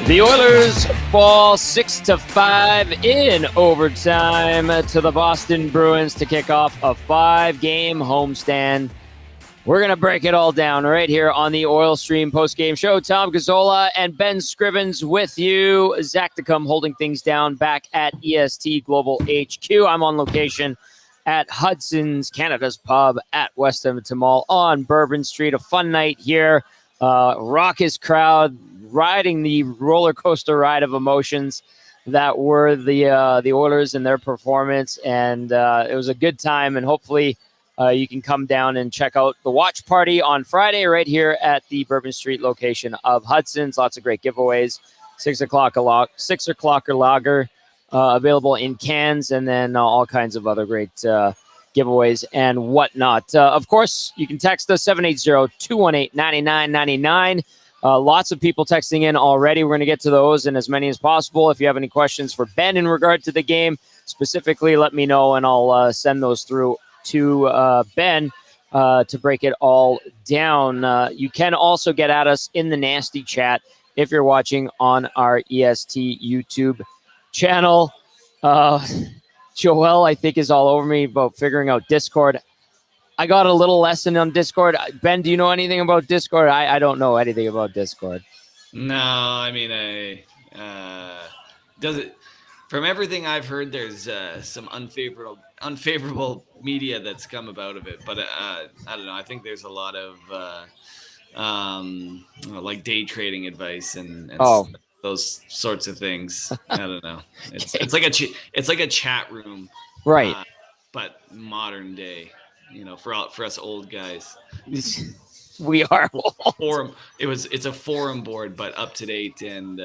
The Oilers fall 6-5 in overtime to the Boston Bruins to kick off a 5-game homestand. We're going to break it all down right here on the Oil Stream Postgame Show. Tom Gazzola and Ben Scrivens with you. Zach DeCum holding things down back at EST Global HQ. I'm on location at Hudsons, Canada's pub at West Edmonton Mall on Bourbon Street. A fun night here. Raucous crowd riding the roller coaster ride of emotions that were the Oilers and their performance. And it was a good time. And hopefully you can come down and check out the watch party on Friday right here at the Bourbon Street location of Hudson's. Lots of great giveaways. 6 o'clock lager available in cans, and then all kinds of other great giveaways and whatnot. Of course, you can text us 780-218-9999. Lots of people texting in already. We're going to get to those and as many as possible. If you have any questions for Ben in regard to the game, specifically, let me know, and I'll send those through to Ben to break it all down. You can also get at us in the nasty chat if you're watching on our EST YouTube channel. Joel, I think, is all over me about figuring out Discord. I got a little lesson on Discord. Ben, do you know anything about Discord? I don't know anything about Discord. No, I mean, does it? From everything I've heard, there's some unfavorable media that's come about of it. But I don't know. I think there's a lot of like day trading advice and those sorts of things. I don't know. It's like a chat room, right? But modern day. You know, for us old guys, we are old. It's a forum board, but up to date and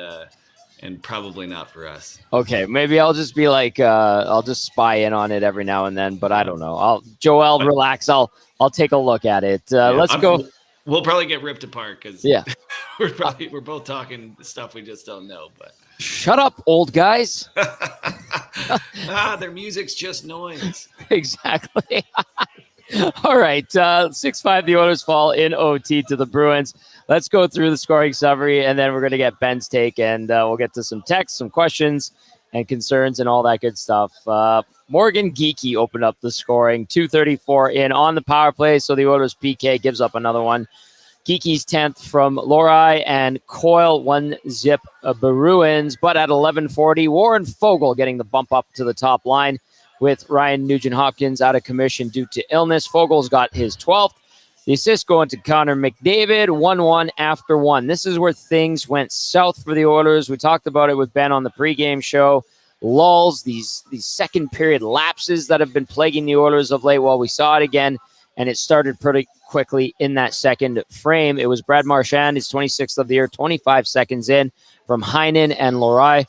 probably not for us. Okay, maybe I'll just be like, I'll just spy in on it every now and then, but I don't know. Joel, relax. I'll take a look at it. Let's go. We'll probably get ripped apart because we're both talking stuff we just don't know. But shut up, old guys. Their music's just noise. Exactly. All right, 6-5, the Oilers fall in OT to the Bruins. Let's go through the scoring summary, and then we're going to get Ben's take, and we'll get to some texts, some questions, and concerns, and all that good stuff. Morgan Geekie opened up the scoring, 2:34 in on the power play, so the Oilers PK gives up another one. Geekie's 10th from Lorai and Coyle, 1-zip Bruins, but at 11:40, Warren Fogle getting the bump up to the top line, with Ryan Nugent-Hopkins out of commission due to illness. Fogel's got his 12th. The assist going to Connor McDavid, 1-1 after 1. This is where things went south for the Oilers. We talked about it with Ben on the pregame show. Lulls, these second period lapses that have been plaguing the Oilers of late. Well, we saw it again, and it started pretty quickly in that second frame. It was Brad Marchand, his 26th of the year, 25 seconds in from Heinen and Lorai.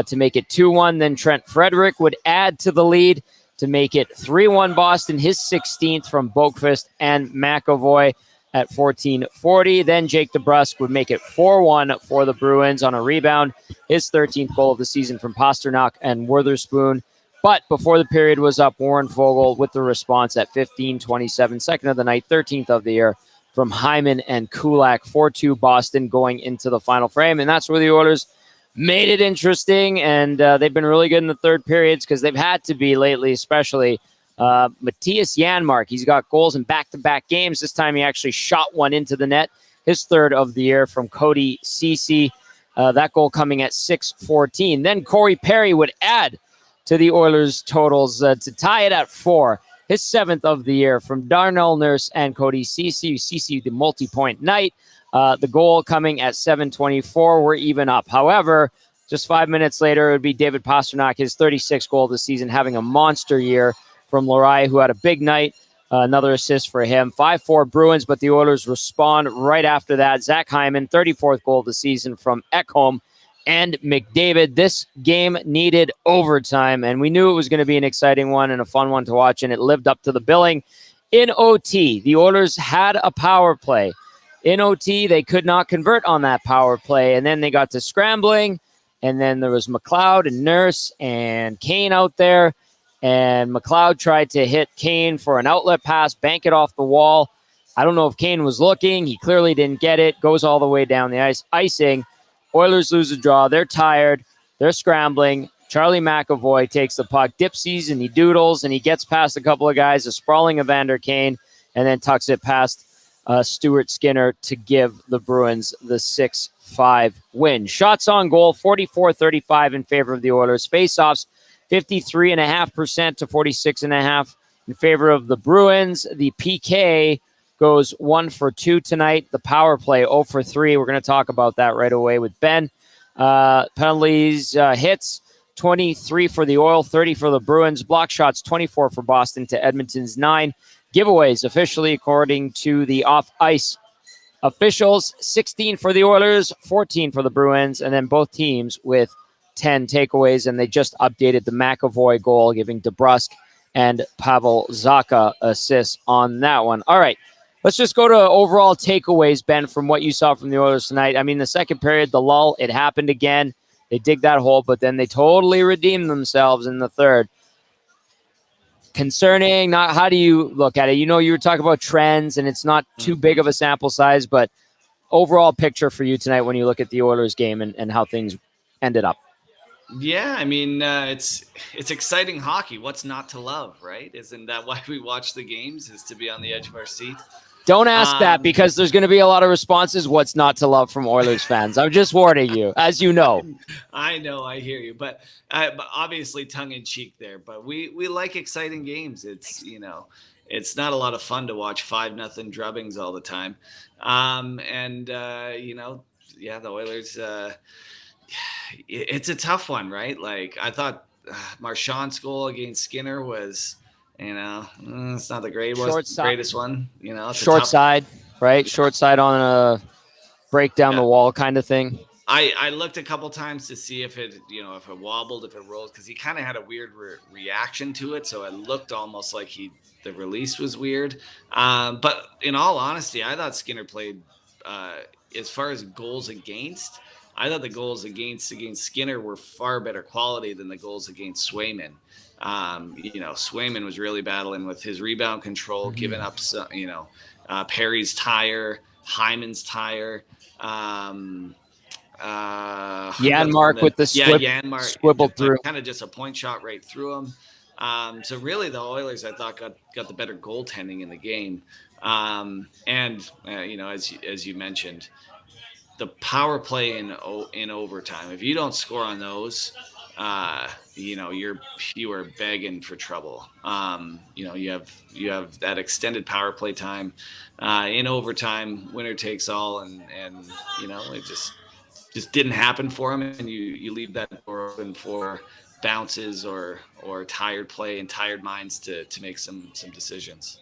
To make it 2-1. Then Trent Frederick would add to the lead to make it 3-1 Boston, his 16th from Boqvist and McAvoy at 14:40. Then Jake DeBrusk would make it 4-1 for the Bruins on a rebound, his 13th goal of the season from Pasternak and Witherspoon. But before the period was up, Warren Fogle with the response at 15:27, second of the night, 13th of the year from Hyman and Kulak, 4-2 Boston going into the final frame. And that's where the Oilers made it interesting, and they've been really good in the third periods because they've had to be lately, especially Matthias Janmark. He's got goals in back-to-back games. This time he actually shot one into the net, his third of the year from Cody Ceci. That goal coming at 6:14. Then Corey Perry would add to the Oilers' totals to tie it at 4, his 7th of the year from Darnell Nurse and Cody Ceci. Ceci, the multi-point night. The goal coming at 7:24. We're even up. However, just 5 minutes later, it would be David Pasternak, his 36th goal of the season, having a monster year from Lorai, who had a big night. Another assist for him. 5-4 Bruins, but the Oilers respond right after that. Zach Hyman, 34th goal of the season from Ekholm and McDavid. This game needed overtime, and we knew it was going to be an exciting one and a fun one to watch, and it lived up to the billing. In OT, the Oilers had a power play. In OT, they could not convert on that power play, and then they got to scrambling, and then there was McLeod and Nurse and Kane out there, and McLeod tried to hit Kane for an outlet pass, bank it off the wall. I don't know if Kane was looking. He clearly didn't get it. Goes all the way down the ice. Icing. Oilers lose a draw. They're tired. They're scrambling. Charlie McAvoy takes the puck, dipsies, and he doodles, and he gets past a couple of guys, a sprawling Evander Kane, and then tucks it past Stuart Skinner to give the Bruins the 6-5 win. Shots on goal, 44-35 in favor of the Oilers. Faceoffs, 53.5% to 46.5% in favor of the Bruins. The PK goes 1 for 2 tonight. The power play, 0 for 3. We're going to talk about that right away with Ben. Penalties, hits, 23 for the Oil, 30 for the Bruins. Block shots, 24 for Boston to Edmonton's 9. Giveaways, officially, according to the off-ice officials, 16 for the Oilers, 14 for the Bruins, and then both teams with 10 takeaways, and they just updated the McAvoy goal, giving DeBrusk and Pavel Zacha assists on that one. All right, let's just go to overall takeaways, Ben, from what you saw from the Oilers tonight. I mean, the second period, the lull, it happened again. They dig that hole, but then they totally redeemed themselves in the third. Concerning, not how do you look at it? You were talking about trends, and it's not too big of a sample size, but overall picture for you tonight when you look at the Oilers game and how things ended up. Yeah, I mean, it's exciting hockey. What's not to love, right? Isn't that why we watch the games, is to be on the edge of our seat? Don't ask that, because there's going to be a lot of responses. What's not to love from Oilers fans? I'm just warning you, as you know. I know, I hear you, but obviously tongue in cheek there. But we like exciting games. It's it's not a lot of fun to watch 5-0 drubbings all the time. The Oilers. It's a tough one, right? Like, I thought Marchand's goal against Skinner was. It's not the greatest one. It's short side, right? Short side on a break down the wall kind of thing. I looked a couple times to see if it wobbled, if it rolled, because he kind of had a weird reaction to it. So it looked almost like the release was weird. But in all honesty, I thought Skinner played, as far as goals against, I thought the goals against Skinner were far better quality than the goals against Swayman. Swayman was really battling with his rebound control, giving up some, Perry's tire, Hyman's tire, Janmark with the swivel through, kind of just a point shot right through him. So really, the Oilers, I thought, got the better goaltending in the game. As you mentioned, the power play in overtime. If you don't score on those, you are begging for trouble. You have that extended power play time in overtime, winner takes all, and it just didn't happen for him, and you leave that door open for bounces or tired play and tired minds to make some decisions.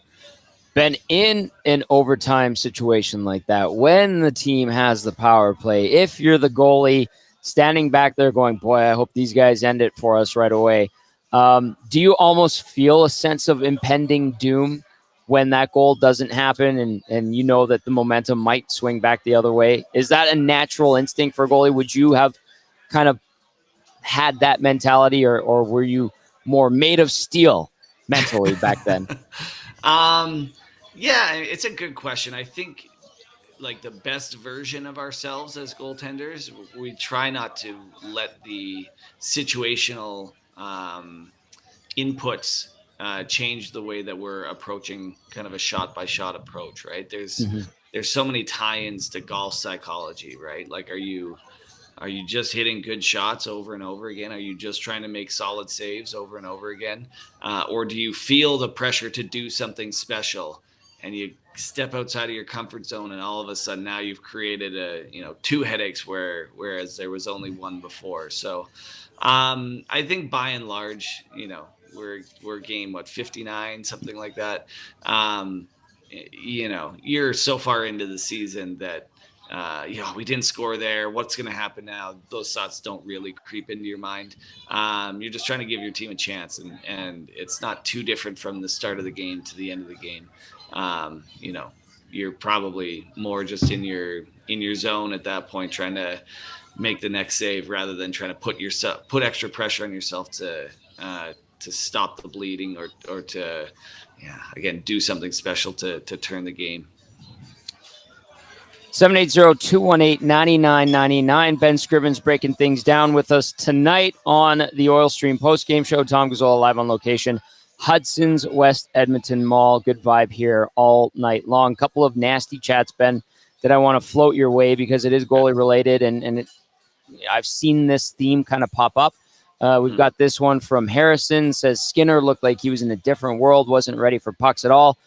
Ben, in an overtime situation like that, when the team has the power play, if you're the goalie standing back there going, boy, I hope these guys end it for us right away, do you almost feel a sense of impending doom when that goal doesn't happen and you know that the momentum might swing back the other way? Is that a natural instinct for a goalie? Would you have kind of had that mentality, or were you more made of steel mentally back then? Yeah, it's a good question. I think, like, the best version of ourselves as goaltenders, we try not to let the situational inputs change the way that we're approaching kind of a shot by shot approach, right? There's so many tie-ins to golf psychology, right? Like, are you just hitting good shots over and over again? Are you just trying to make solid saves over and over again? Or do you feel the pressure to do something special, and you step outside of your comfort zone, and all of a sudden now you've created two headaches whereas there was only one before. So I think by and large, we're game 59, something like that. You're so far into the season that we didn't score there. What's going to happen now? Those thoughts don't really creep into your mind. You're just trying to give your team a chance, and it's not too different from the start of the game to the end of the game. You're probably more just in your zone at that point, trying to make the next save rather than trying to put extra pressure on yourself to stop the bleeding or to, again, do something special to turn the game. 780-218-9999. Ben Scrivens breaking things down with us tonight on the Oil Stream Postgame Show. Tom Gazzola live on location. Hudsons, West Edmonton Mall. Good vibe here all night long. Couple of nasty chats, Ben, that I want to float your way because it is goalie related, and I've seen this theme kind of pop up. We've got this one from Harrison. Says Skinner looked like he was in a different world, wasn't ready for pucks at all.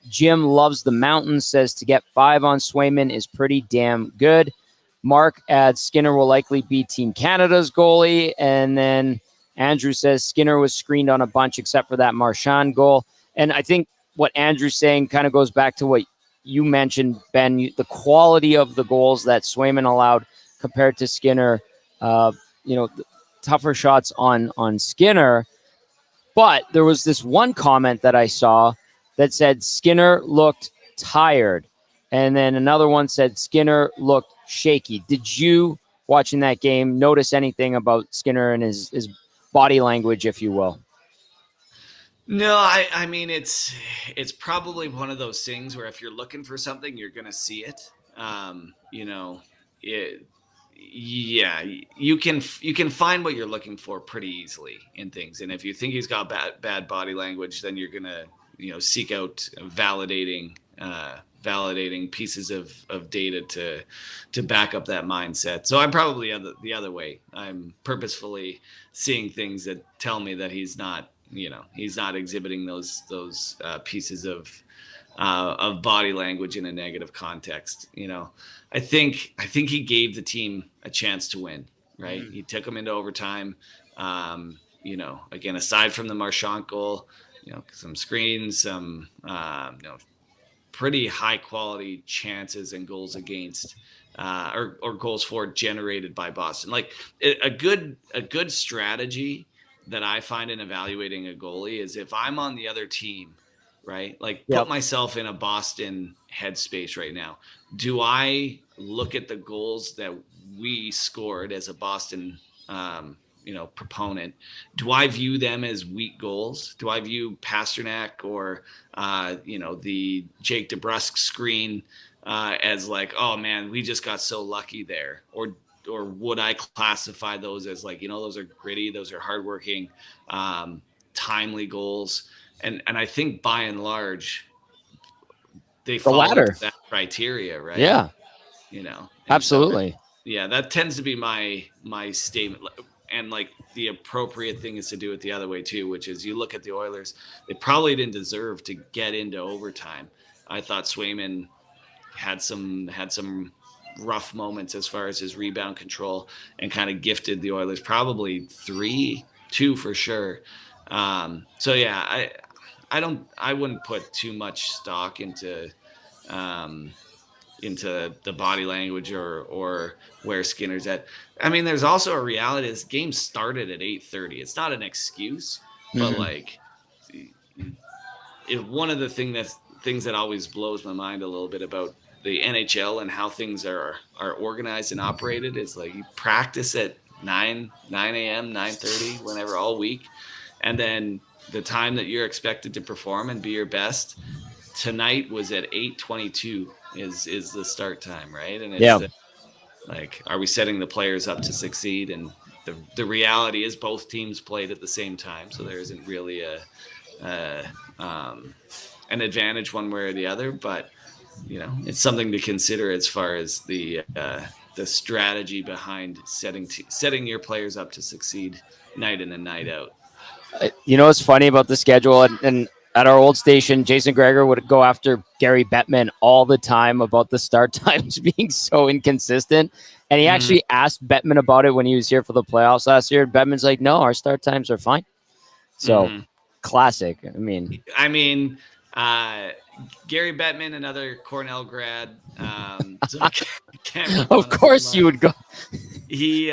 Jim loves the mountains, says to get 5 on Swayman is pretty damn good. Mark adds Skinner will likely be Team Canada's goalie. And then Andrew says Skinner was screened on a bunch except for that Marchand goal. And I think what Andrew's saying kind of goes back to what you mentioned, Ben, the quality of the goals that Swayman allowed compared to Skinner. Tougher shots on Skinner. But there was this one comment that I saw that said Skinner looked tired. And then another one said Skinner looked shaky. Did you, watching that game, notice anything about Skinner and his body language, if you will? No, I mean, it's probably one of those things where if you're looking for something, you're going to see it. You can find what you're looking for pretty easily in things. And if you think he's got bad body language, then you're going to, seek out validating pieces of data to back up that mindset. So I'm probably the other way. I'm purposefully seeing things that tell me that he's not exhibiting those pieces of body language in a negative context. I think he gave the team a chance to win, right? He took them into overtime. Again, aside from the Marchand goal, some screens, some pretty high quality chances and goals against or goals for generated by Boston. Like a good strategy that I find in evaluating a goalie is if I'm on the other team, right? Like put myself in a Boston headspace right now. Do I look at the goals that we scored as a Boston proponent? Do I view them as weak goals? Do I view Pasternak or the Jake DeBrusk screen as like, oh man, we just got so lucky there? Or would I classify those as like, those are gritty, those are hardworking, timely goals? And I think by and large, they fall into that criteria, right? Yeah. Absolutely. So, that tends to be my statement. And like the appropriate thing is to do it the other way too, which is you look at the Oilers, they probably didn't deserve to get into overtime. I thought Swayman had some rough moments as far as his rebound control and kind of gifted the Oilers probably 2 for sure. I wouldn't put too much stock into the body language or where Skinner's at. I mean, there's also a reality. This game started at 8:30. It's not an excuse, but like, one of the things that always blows my mind a little bit about the NHL and how things are organized and operated is like you practice at 9 a.m., 9:30, whenever all week, and then the time that you're expected to perform and be your best tonight was at 8:22 is the start time, right? And it's like, are we setting the players up to succeed? And the reality is both teams played at the same time, so there isn't really an advantage one way or the other. But it's something to consider as far as the strategy behind setting your players up to succeed night in and night out. What's funny about the schedule, and at our old station, Jason Greger would go after Gary Bettman all the time about the start times being so inconsistent. And he actually asked Bettman about it when he was here for the playoffs last year. Bettman's like, no, our start times are fine. So classic. I mean, Gary Bettman, another Cornell grad. Of course you would go. He,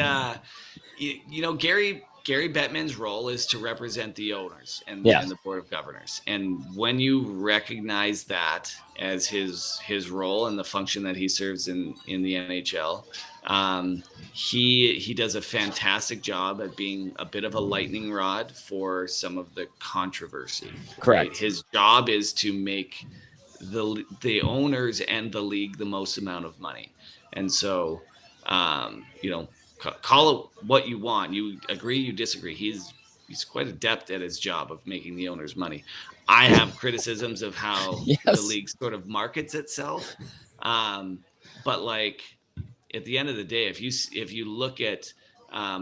Gary Bettman's role is to represent the owners and the board of governors. And when you recognize that as his role and the function that he serves in the NHL, he does a fantastic job at being a bit of a lightning rod for some of the controversy. Correct. Right? His job is to make the owners and the league the most amount of money. And so, call it what you want. You agree, you disagree. He's quite adept at his job of making the owners money. I have criticisms of how the league sort of markets itself. But like at the end of the day, if you look at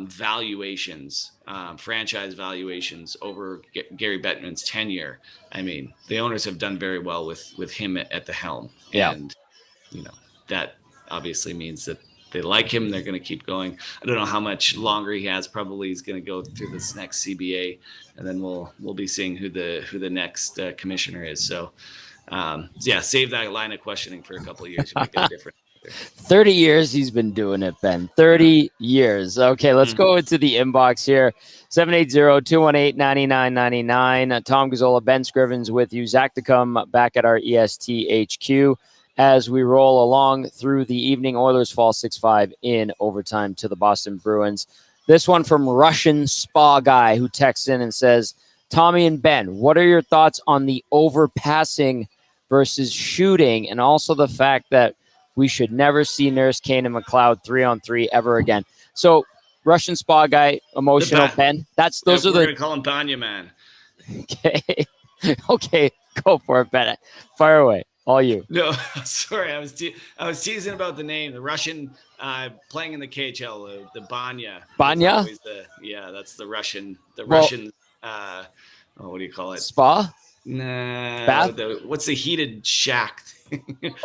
valuations, franchise valuations over Gary Bettman's tenure, I mean, the owners have done very well with him at the helm. Yeah. And, that obviously means that they like him. They're going to keep going. I don't know how much longer he has. Probably he's going to go through this next CBA, and then we'll be seeing who the next commissioner is. So, save that line of questioning for a couple of years. Make a difference. 30 years he's been doing it, Ben. 30 years. Okay, let's go into the inbox here. 780-218-9999. Tom Gazzola, Ben Scrivens with you. Zach to come back at our EST HQ as we roll along through the evening. Oilers fall 6-5 in overtime to the Boston Bruins. This one from Russian Spa Guy, who texts in and says, Tommy and Ben, what are your thoughts on the overpassing versus shooting, and also the fact that we should never see Nurse, Kane, and McLeod 3-on-3 ever again? So, Russian Spa Guy, emotional, Ben. Those are we're going to call him Banya Man. Okay. Okay, go for it, Ben. Fire away. All you. No, sorry. I was teasing about the name. The Russian playing in the KHL, the Banya. Banya? That's the Russian. Russian. What do you call it? Spa? Nah. Bath? What's the heated shack?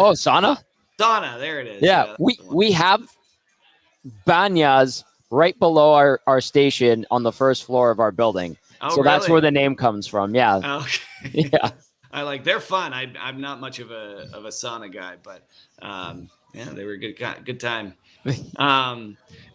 Oh, sauna? Sauna. There it is. Yeah, we have Banyas right below our station on the first floor of our building. Oh, so really? that's where the name comes from. Yeah. Okay. Yeah. They're fun. I'm not much of a sauna guy, but they were a good time.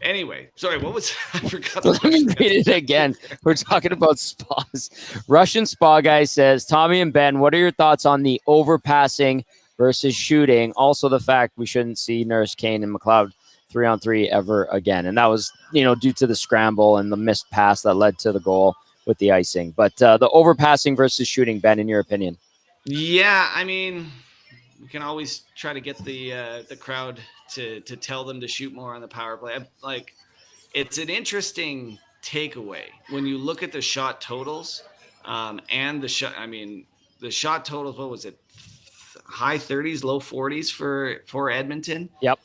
Anyway, sorry, what was I forgot? Let me read it again. We're talking about spas. Russian Spa Guy says, Tommy and Ben, what are your thoughts on the overpassing versus shooting? Also the fact we shouldn't see Nurse, Kane, and McLeod 3-on-3 ever again. And that was, due to the scramble and the missed pass that led to the goal with the icing. But the overpassing versus shooting, Ben, in your opinion? Yeah, I mean, we can always try to get the crowd to tell them to shoot more on the power play. It's an interesting takeaway when you look at the shot totals and the shot. I mean, the shot totals. What was it? High 30s, low 40s for Edmonton. Yep.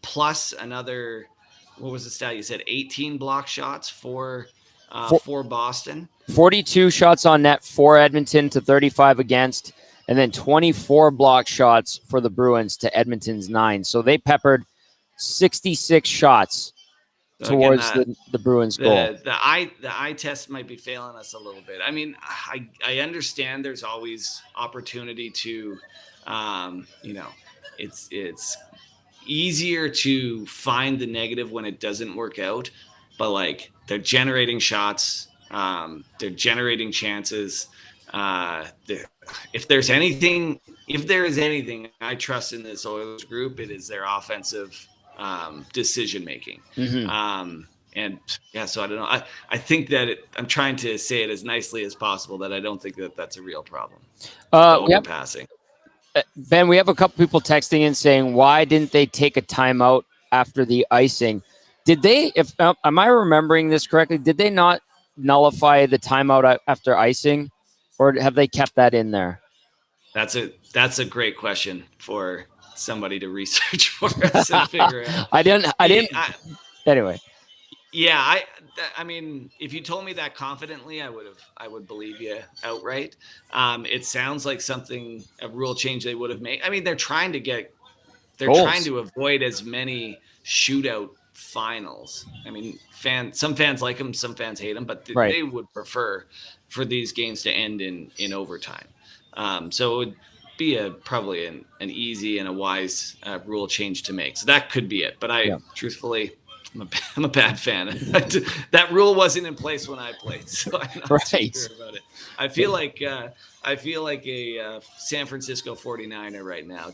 Plus another. What was the stat? You said 18 block shots for Boston. 42 shots on net for Edmonton to 35 against, and then 24 block shots for the Bruins to Edmonton's 9. So they peppered 66 shots towards the Bruins goal. The eye test might be failing us a little bit. I mean, I understand there's always opportunity to, it's easier to find the negative when it doesn't work out, but like they're generating shots. They're generating chances. If there is anything I trust in this Oilers group, it is their offensive decision making. Mm-hmm. So I don't know. I think that I'm trying to say it as nicely as possible that I don't think that that's a real problem. Overpassing. Ben, we have a couple people texting in saying, why didn't they take a timeout after the icing? Did they, am I remembering this correctly? Did they not nullify the timeout after icing, or have they kept that in there? That's a great question for somebody to research for us and figure out. I didn't. Anyway. Yeah, I mean, if you told me that confidently, I would believe you outright. It sounds like a rule change they would have made. I mean, they're trying to avoid as many shootout finals. I mean, some fans like them, some fans hate them, but they would prefer for these games to end in overtime. So it would be probably an easy and a wise rule change to make. So that could be it. But truthfully, I'm a bad fan. That rule wasn't in place when I played, so I'm not too sure about it. I feel like a San Francisco 49er right now.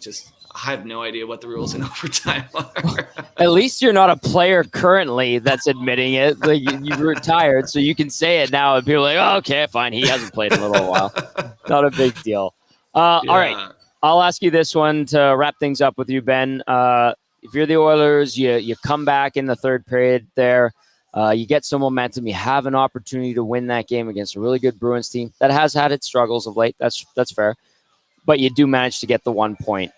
I have no idea what the rules in overtime are. At least you're not a player currently that's admitting it. Like you've retired, so you can say it now, and people are like, oh, okay, fine. He hasn't played in a little while. Not a big deal. All right. I'll ask you this one to wrap things up with you, Ben. If you're the Oilers, you come back in the third period there. You get some momentum. You have an opportunity to win that game against a really good Bruins team that has had its struggles of late. That's fair. But you do manage to get the 1 point.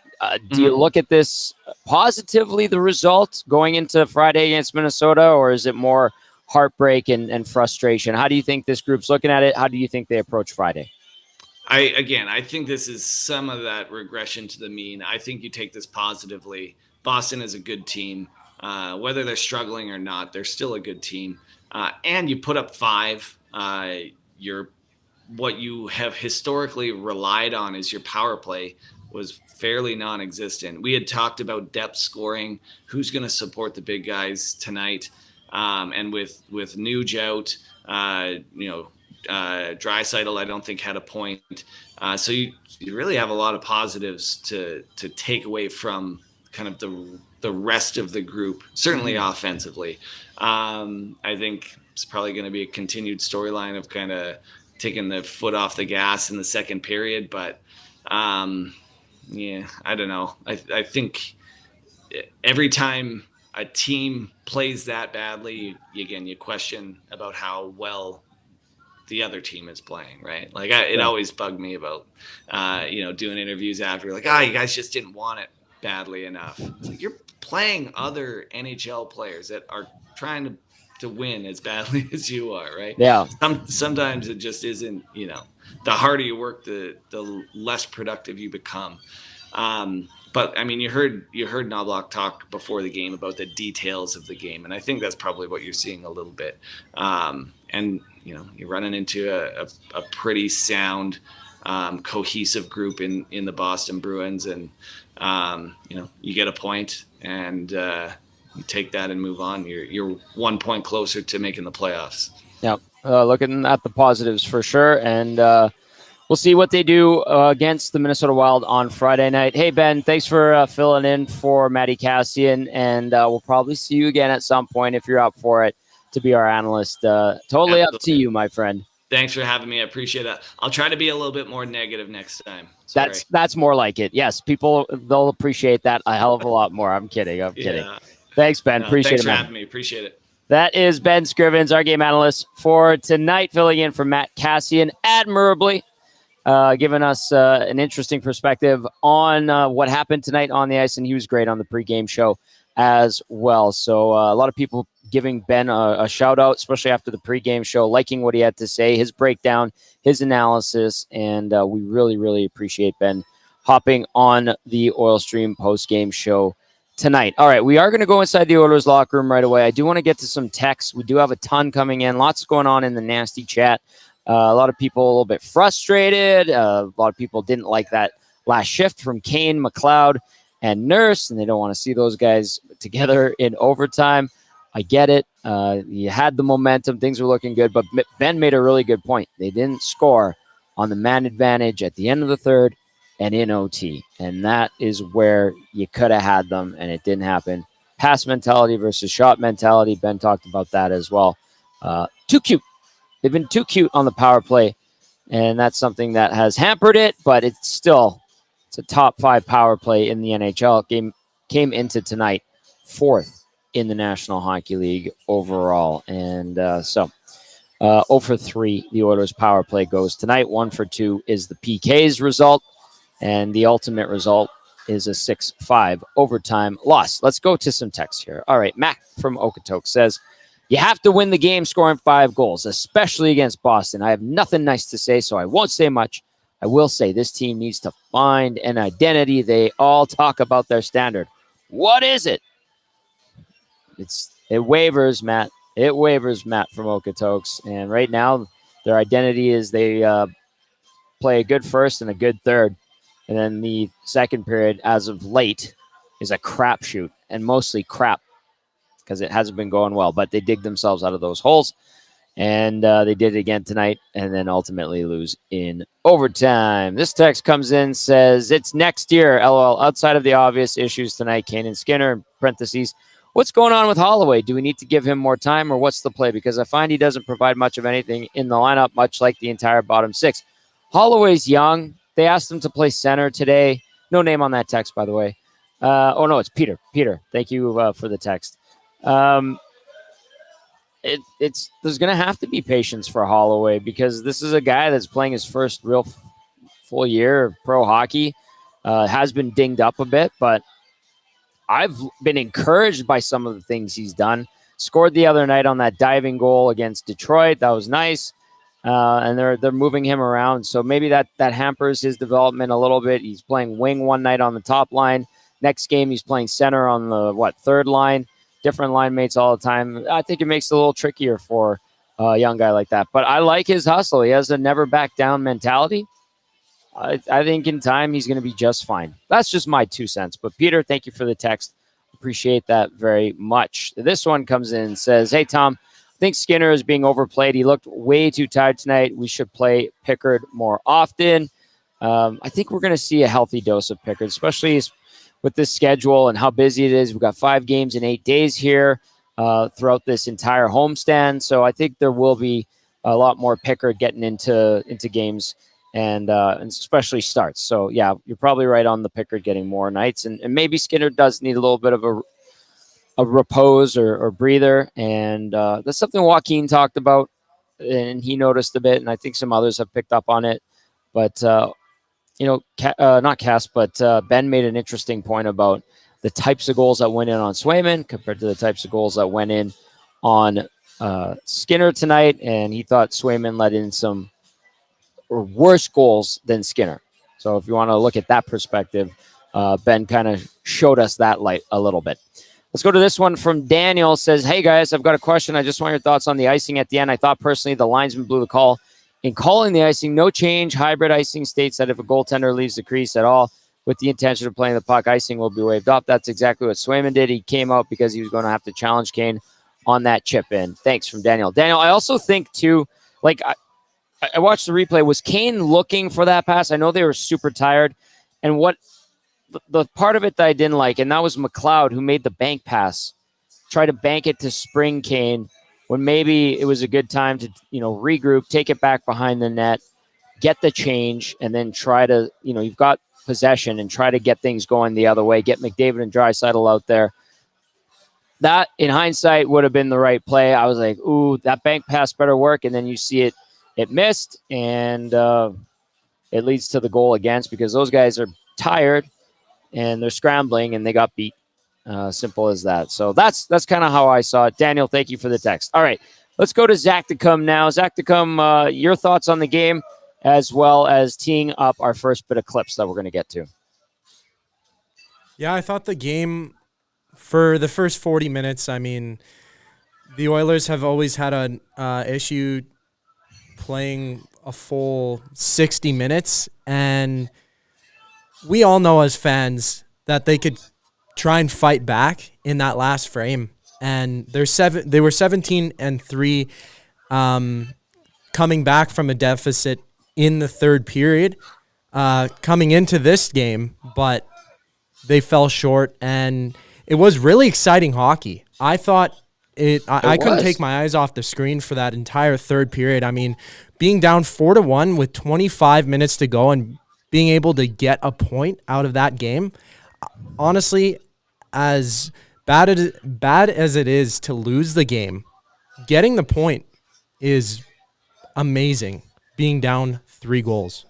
Do you look at this positively, the result going into Friday against Minnesota, or is it more heartbreak and frustration? How do you think this group's looking at it? How do you think they approach Friday? I think this is some of that regression to the mean. I think you take this positively. Boston is a good team. Whether they're struggling or not, they're still a good team. And you put up 5. What you have historically relied on is your power play was fairly non-existent. We had talked about depth scoring, who's going to support the big guys tonight. And with Nuge out, Draisaitl, I don't think had a point. So you really have a lot of positives to take away from kind of the rest of the group, certainly offensively. I think it's probably going to be a continued storyline of kind of taking the foot off the gas in the second period. But I don't know. I think every time a team plays that badly, you question about how well the other team is playing, right? Like it always bugged me about, doing interviews after, like, you guys just didn't want it badly enough. It's like, you're playing other NHL players that are trying to win as badly as you are, right? Yeah. Sometimes it just isn't, the harder you work, the less productive you become. But I mean, you heard Knobloch talk before the game about the details of the game, and I think that's probably what you're seeing a little bit. And you're running into a pretty sound, cohesive group in the Boston Bruins, and you get a point, and you take that and move on. You're 1 point closer to making the playoffs. Yeah, looking at the positives for sure, and we'll see what they do against the Minnesota Wild on Friday night. Hey, Ben, thanks for filling in for Matty Cassian, and we'll probably see you again at some point if you're up for it to be our analyst. Totally Absolutely. Up to you, my friend. Thanks for having me. I appreciate that. I'll try to be a little bit more negative next time. Sorry. That's more like it. Yes, they'll appreciate that a hell of a lot more. I'm kidding. Yeah. Thanks, Ben. Appreciate it, man. Thanks for having me. Appreciate it. That is Ben Scrivens, our game analyst for tonight, filling in for Matt Cassian admirably. Giving us an interesting perspective on what happened tonight on the ice, and he was great on the pregame show as well. So a lot of people giving Ben a shout out, especially after the pregame show, liking what he had to say, his breakdown, his analysis, and we really, really appreciate Ben hopping on the Oil Stream Postgame Show tonight. All right, we are going to go inside the Oilers locker room right away. I do want to get to some texts. We do have a ton coming in, lots going on in the nasty chat. A lot of people a little bit frustrated. A lot of people didn't like that last shift from Kane, McLeod, and Nurse, and they don't want to see those guys together in overtime. I get it. You had the momentum. Things were looking good, but Ben made a really good point. They didn't score on the man advantage at the end of the third and in OT, and that is where you could have had them, and it didn't happen. Pass mentality versus shot mentality. Ben talked about that as well. Too cute. They've been too cute on the power play, and that's something that has hampered it, but it's a top 5 power play in the NHL. Game came into tonight 4th in the National Hockey League overall. And 0 for 3, the Oilers power play goes tonight. 1 for 2 is the PK's result, and the ultimate result is a 6-5 overtime loss. Let's go to some text here. All right, Mac from Okotoks says, you have to win the game scoring 5 goals, especially against Boston. I have nothing nice to say, so I won't say much. I will say this team needs to find an identity. They all talk about their standard. What is it? It wavers, Matt. It wavers, Matt from Okotoks. And right now, their identity is they play a good first and a good third. And then the second period, as of late, is a crapshoot, and mostly crap because it hasn't been going well. But they dig themselves out of those holes. And they did it again tonight, and then ultimately lose in overtime. This text comes in, says, it's next year, LOL. Outside of the obvious issues tonight, Kane and Skinner, in parentheses, what's going on with Holloway? Do we need to give him more time, or what's the play? Because I find he doesn't provide much of anything in the lineup, much like the entire bottom 6. Holloway's young. They asked him to play center today. No name on that text, by the way. Oh, no, it's Peter. Peter, thank you for the text. There's going to have to be patience for Holloway because this is a guy that's playing his first real full year of pro hockey. Has been dinged up a bit, but I've been encouraged by some of the things he's done. Scored the other night on that diving goal against Detroit. That was nice. And they're moving him around. So maybe that hampers his development a little bit. He's playing wing one night on the top line. Next game, he's playing center on the, third line. Different line mates all the time. I think it makes it a little trickier for a young guy like that. But I like his hustle. He has a never back down mentality. I think in time he's going to be just fine. That's just my 2 cents. But Peter, thank you for the text. Appreciate that very much. This one comes in and says, hey, Tom, I think Skinner is being overplayed. He looked way too tired tonight. We should play Pickard more often. I think we're going to see a healthy dose of Pickard, especially with this schedule and how busy it is. We've got 5 games in 8 days here throughout this entire homestand. So I think there will be a lot more Pickard getting into games and especially starts. So, yeah, you're probably right on the Pickard getting more nights. And maybe Skinner does need a little bit of a repose or breather. And that's something Joaquin talked about, and he noticed a bit, and I think some others have picked up on it. But, not Cass, but Ben made an interesting point about the types of goals that went in on Swayman compared to the types of goals that went in on Skinner tonight. And he thought Swayman let in some worse goals than Skinner. So if you want to look at that perspective, Ben kind of showed us that light a little bit. Let's go to this one from Daniel. Says, hey, guys, I've got a question. I just want your thoughts on the icing at the end. I thought personally the linesman blew the call. In calling the icing, no change. Hybrid icing states that if a goaltender leaves the crease at all with the intention of playing the puck, icing will be waved off. That's exactly what Swayman did. He came out because he was going to have to challenge Kane on that chip in. Thanks from Daniel. Daniel, I also think, too, I watched the replay. Was Kane looking for that pass? I know they were super tired. And what the part of it that I didn't like, and that was McLeod who made the bank pass, try to bank it to spring Kane when maybe it was a good time to, regroup, take it back behind the net, get the change, and then try to, you've got possession and try to get things going the other way, get McDavid and Draisaitl out there. That, in hindsight, would have been the right play. I was like, ooh, that bank pass better work. And then you see it missed, and it leads to the goal against because those guys are tired and they're scrambling and they got beat. Simple as that. So that's kind of how I saw it. Daniel, thank you for the text. All right, let's go to Zach Decum now. Zach Decum, your thoughts on the game as well as teeing up our first bit of clips that we're going to get to. Yeah, I thought the game for the first 40 minutes, I mean, the Oilers have always had an issue playing a full 60 minutes, and we all know as fans that they could try and fight back in that last frame. And they were 17-3 coming back from a deficit in the third period coming into this game, but they fell short, and it was really exciting hockey. I thought I couldn't take my eyes off the screen for that entire third period. I mean, being down 4-1 with 25 minutes to go and being able to get a point out of that game, honestly, as bad as it is to lose the game, getting the point is amazing, being down 3 goals.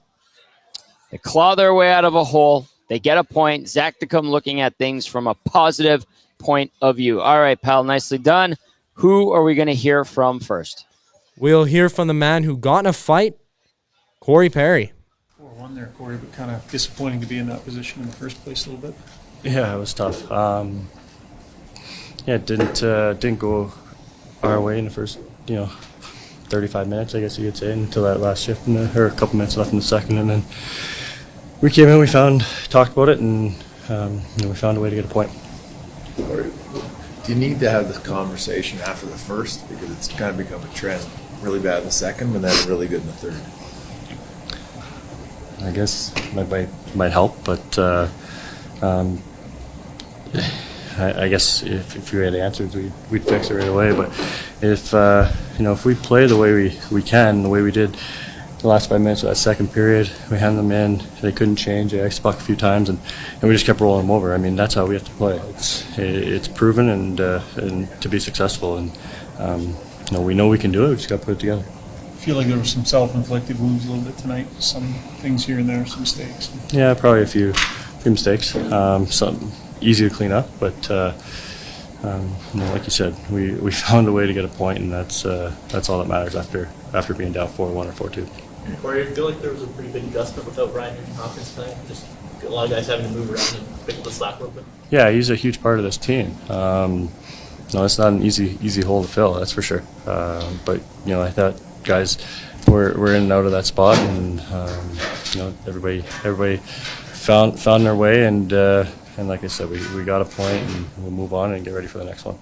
They claw their way out of a hole. They get a point. Zach Decum looking at things from a positive point of view. All right, pal, nicely done. Who are we going to hear from first? We'll hear from the man who got in a fight, Corey Perry. 4-1 there, Corey, but kind of disappointing to be in that position in the first place a little bit. Yeah, it was tough. It didn't go our way in the first, 35 minutes, I guess you could say, until that last shift, or a couple minutes left in the second, and then we came in, talked about it, and we found a way to get a point. Do you need to have this conversation after the first, because it's kind of become a trend? Really bad in the second, and then really good in the third. I guess that might help, but I guess if we had answers, we'd fix it right away. But if we play the way we can, the way we did the last 5 minutes of that second period. We handed them in. They couldn't change. They iced puck a few times, and we just kept rolling them over. I mean, that's how we have to play. It's proven and to be successful. And we know we can do it. We just got to put it together. I feel like there were some self-inflicted wounds a little bit tonight. Some things here and there, some mistakes. Yeah, probably a few mistakes. Some easy to clean up, but like you said, we found a way to get a point, and that's all that matters after being down 4-1 or 4-2. Corey, I feel like there was a pretty big adjustment without Ryan Hopkins tonight. Just a lot of guys having to move around and pick up the slack a little bit. Yeah, he's a huge part of this team. No, it's not an easy hole to fill, that's for sure. But I thought guys were in and out of that spot, and everybody found their way, and like I said, we got a point, and we'll move on and get ready for the next one.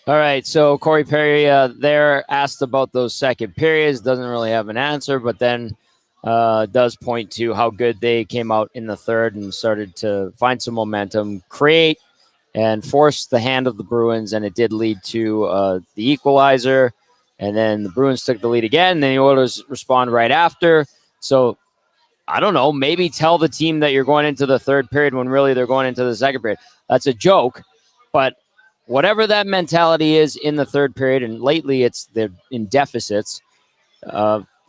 All right, so Corey Perry there asked about those second periods, doesn't really have an answer, but then does point to how good they came out in the third and started to find some momentum, create, and force the hand of the Bruins, and it did lead to the equalizer, and then the Bruins took the lead again, and then the Oilers respond right after. So, I don't know, maybe tell the team that you're going into the third period when really they're going into the second period. That's a joke, but whatever that mentality is in the third period, and lately they're in deficits,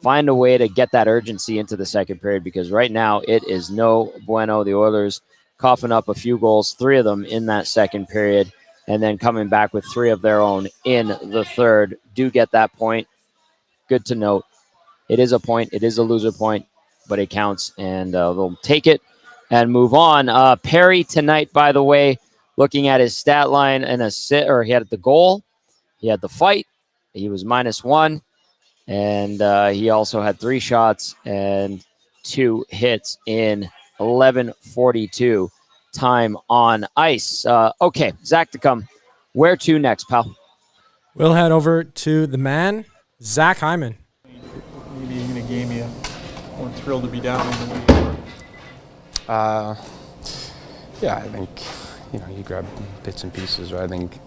find a way to get that urgency into the second period, because right now it is no bueno. The Oilers coughing up a few goals, 3 of them in that second period, and then coming back with 3 of their own in the third. Do get that point. Good to note. It is a point. It is a loser point, but it counts, and they'll take it and move on. Perry tonight, by the way, looking at his stat line, and he had the goal, he had the fight, he was -1, and he also had 3 shots and 2 hits in 11:42 time on ice. Okay, Zach to come. Where to next, pal? We'll head over to the man, Zach Hyman. Maybe in a game you weren't thrilled to be down in the way you were. Yeah, I think you grab bits and pieces. Right? I think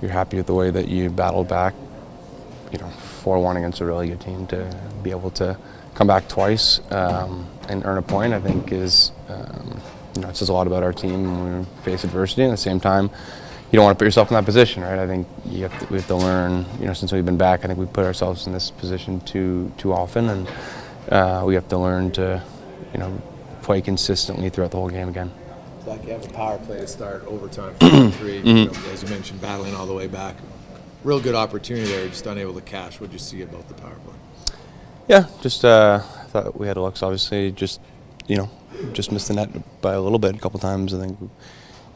you're happy with the way that you battled back. 4-1 against a really good team, to be able to come back twice and earn a point, I think is it says a lot about our team when we face adversity. At the same time, you don't want to put yourself in that position, right? I think we have to learn. Since we've been back, I think we put ourselves in this position too often, and we have to learn to play consistently throughout the whole game again. It's like you have a power play to start overtime for 3, as you mentioned, battling all the way back. Real good opportunity there, just unable to cash. What did you see about the power play? Yeah, just I thought we had looks. Obviously, just missed the net by a little bit, a couple times. I think we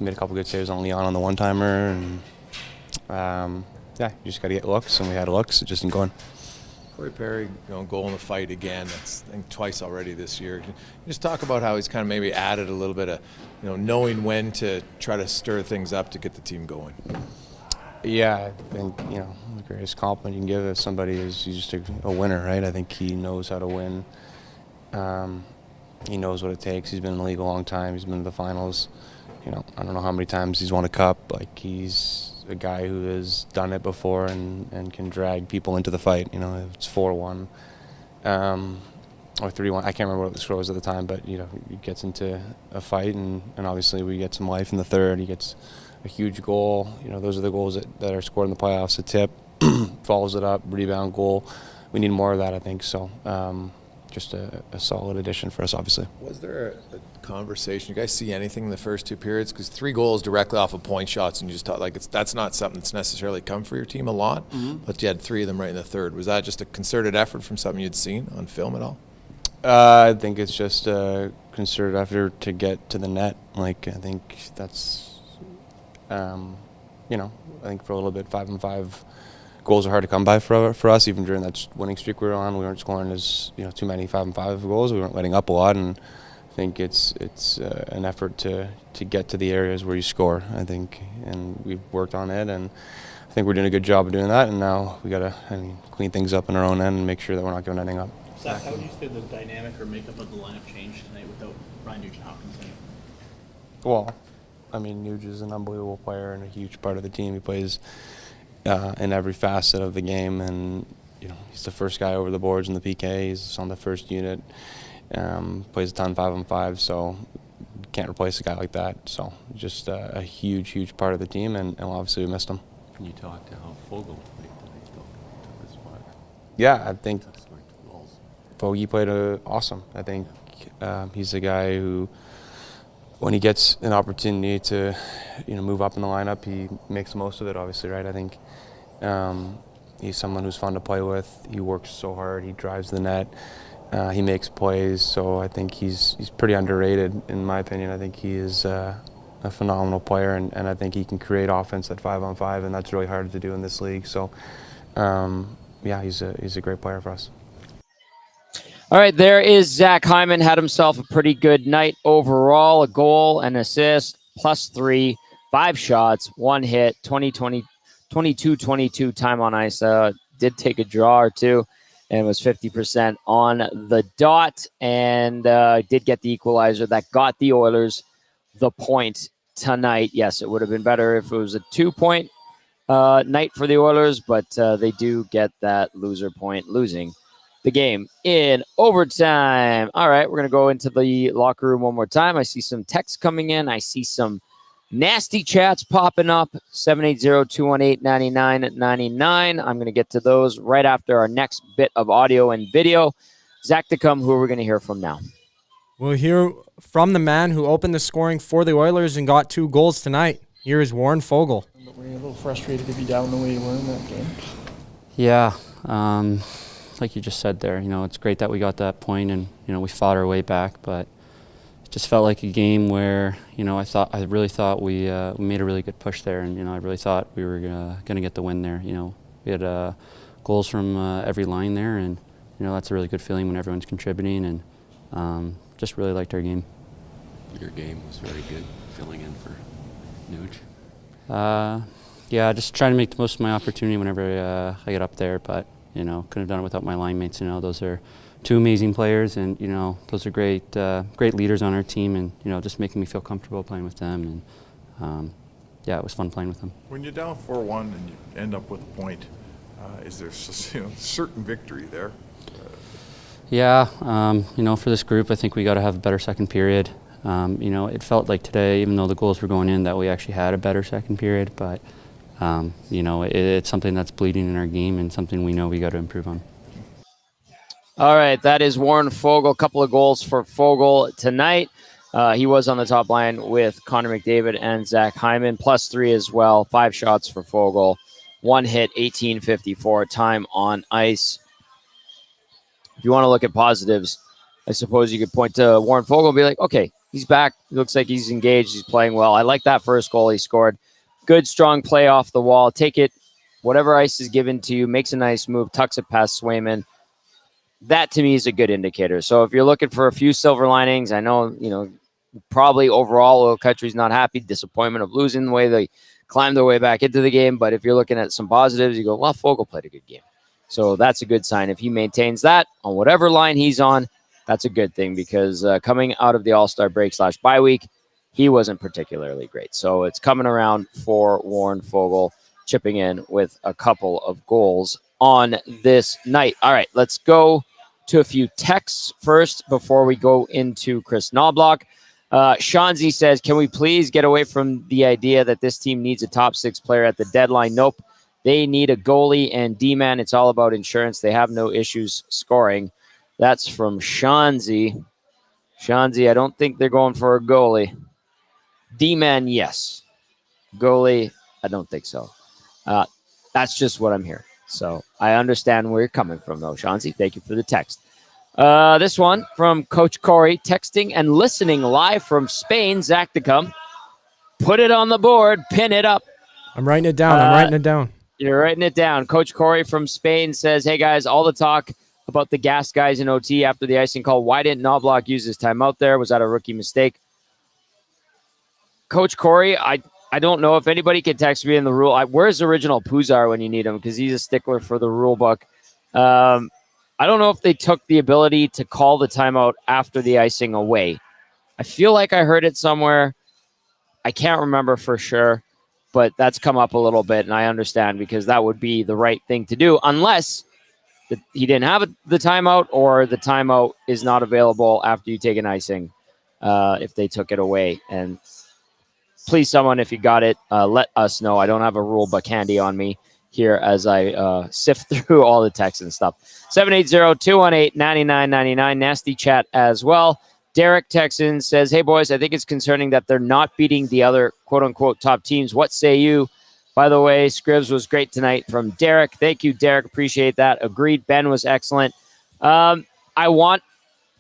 made a couple good saves on Leon on the one-timer, and you just got to get looks, and we had looks. It just didn't go in. Corey Perry, goal in the fight again. That's, I think, twice already this year. Can you just talk about how he's kind of maybe added a little bit of, knowing when to try to stir things up to get the team going? Yeah, I think, the greatest compliment you can give somebody is he's just a winner, right? I think he knows how to win. He knows what it takes. He's been in the league a long time. He's been to the finals. I don't know how many times he's won a cup. Like, he's a guy who has done it before and can drag people into the fight. If it's 4-1 or 3-1. I can't remember what the score was at the time, but, he gets into a fight, and obviously we get some life in the third. He gets a huge goal. Those are the goals that are scored in the playoffs. A tip, follows it up, rebound goal. We need more of that, I think. So just a solid addition for us, obviously. Was there a conversation? You guys see anything in the first 2 periods? Because 3 goals directly off of point shots, and you just thought that's not something that's necessarily come for your team a lot. But you had 3 of them right in the third. Was that just a concerted effort from something you'd seen on film at all? I think it's just a concerted effort to get to the net. I think that's. I think for a little bit, 5-on-5 goals are hard to come by for us. Even during that winning streak we were on, we weren't scoring as too many 5-on-5 goals. We weren't letting up a lot, and I think it's an effort to get to the areas where you score. I think, and we've worked on it, and I think we're doing a good job of doing that. And now we got to clean things up on our own end and make sure that we're not giving anything up. Zach, how would you say the dynamic or makeup of the lineup changed tonight without Ryan Nugent-Hopkins in it? Well, Nuge is an unbelievable player and a huge part of the team. He plays in every facet of the game, and he's the first guy over the boards in the PK. He's on the first unit. Plays a ton 5-on-5, so can't replace a guy like that. So just a huge part of the team, and obviously we missed him. Can you talk to how Fogle played tonight, though, to this spot? Yeah, I think Scoring 2 goals. Fogey played awesome. I think he's a guy who, when he gets an opportunity to, move up in the lineup, he makes the most of it. Obviously, right? I think he's someone who's fun to play with. He works so hard. He drives the net. He makes plays. So I think he's pretty underrated, in my opinion. I think he is a phenomenal player, and I think he can create offense at 5-on-5, and that's really hard to do in this league. So, he's a great player for us. All right, there is Zach Hyman. Had himself a pretty good night overall. A goal, an assist, +3, 5 shots, 1 hit, 22-22 time on ice. Did take a draw or two and was 50% on the dot, and did get the equalizer that got the Oilers the point tonight. Yes, it would have been better if it was a 2-point night for the Oilers, but they do get that loser point, losing the game in overtime. All right, we're going to go into the locker room one more time. I see some texts coming in. I see some nasty chats popping up. 780-218-9999. I'm going to get to those right after our next bit of audio and video. Zach to come, who are we going to hear from now? We'll hear from the man who opened the scoring for the Oilers and got 2 goals tonight. Here is Warren Fogle. But were you a little frustrated to be down the way you were in that game? Yeah, like you just said there, it's great that we got that point and, we fought our way back, but it just felt like a game where, I really thought we made a really good push there, and, I really thought we were going to get the win there. We had goals from every line there, and, that's a really good feeling when everyone's contributing, and just really liked our game. Your game was very good, filling in for Nuge. Yeah, just trying to make the most of my opportunity whenever I get up there, but couldn't have done it without my line mates. Those are 2 amazing players, and those are great leaders on our team, and just making me feel comfortable playing with them. And it was fun playing with them. When you're down 4-1 and you end up with a point, is there certain victory there? Yeah, for this group, I think we got to have a better second period. It felt like today, even though the goals were going in, that we actually had a better second period, but. It's something that's bleeding in our game and something we know we got to improve on. All right, that is Warren Fogle. A couple of goals for Fogle tonight. He was on the top line with Connor McDavid and Zach Hyman, +3 as well. 5 shots for Fogle, 1 hit, 18:54 time on ice. If you want to look at positives, I suppose you could point to Warren Fogle and be like, okay, he's back. He looks like he's engaged. He's playing well. I like that first goal he scored. Good, strong play off the wall. Take it, whatever ice is given to you, makes a nice move, tucks it past Swayman. That, to me, is a good indicator. So if you're looking for a few silver linings, I know, probably overall Oil Country's not happy, disappointment of losing the way they climbed their way back into the game. But if you're looking at some positives, you go, well, Fogle played a good game. So that's a good sign. If he maintains that on whatever line he's on, that's a good thing, because coming out of the All-Star break / bye week, he wasn't particularly great. So it's coming around for Warren Fogle, chipping in with a couple of goals on this night. All right, let's go to a few texts first before we go into Chris Knobloch. Shanzi says, can we please get away from the idea that this team needs a top 6 player at the deadline? Nope. They need a goalie and D-man. It's all about insurance. They have no issues scoring. That's from Shanzi. Shanzi, I don't think they're going for a goalie. D-man, yes. Goalie, I don't think so. That's just what I'm hearing. So I understand where you're coming from, though, Shanzi. Thank you for the text. This one from Coach Corey, texting and listening live from Spain. Zach to come. Put it on the board. Pin it up. I'm writing it down. You're writing it down. Coach Corey from Spain says, hey, guys, all the talk about the gas guys in OT after the icing call. Why didn't Knobloch use his timeout there? Was that a rookie mistake? Coach Corey, I don't know if anybody can text me in the rule. Where's original Puzar when you need him? Because he's a stickler for the rule book. I don't know if they took the ability to call the timeout after the icing away. I feel like I heard it somewhere. I can't remember for sure, but that's come up a little bit, and I understand, because that would be the right thing to do, unless he didn't have the timeout, or the timeout is not available after you take an icing if they took it away. And please, someone, if you got it, let us know. I don't have a rule book handy on me here as I sift through all the texts and stuff. 780-218-9999. Nasty chat as well. Derek Texan says, hey, boys, I think it's concerning that they're not beating the other quote-unquote top teams. What say you? By the way, Scrivs was great tonight from Derek. Thank you, Derek. Appreciate that. Agreed. Ben was excellent. I want,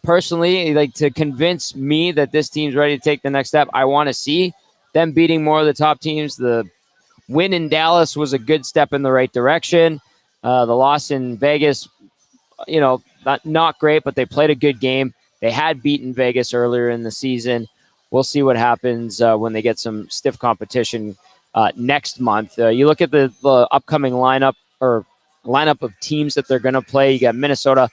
personally, like, to convince me that this team's ready to take the next step. I want to see them beating more of the top teams. The win in Dallas was a good step in the right direction. The loss in Vegas, not great, but they played a good game. They had beaten Vegas earlier in the season. We'll see what happens when they get some stiff competition next month. You look at the upcoming lineup of teams that they're going to play. You got Minnesota,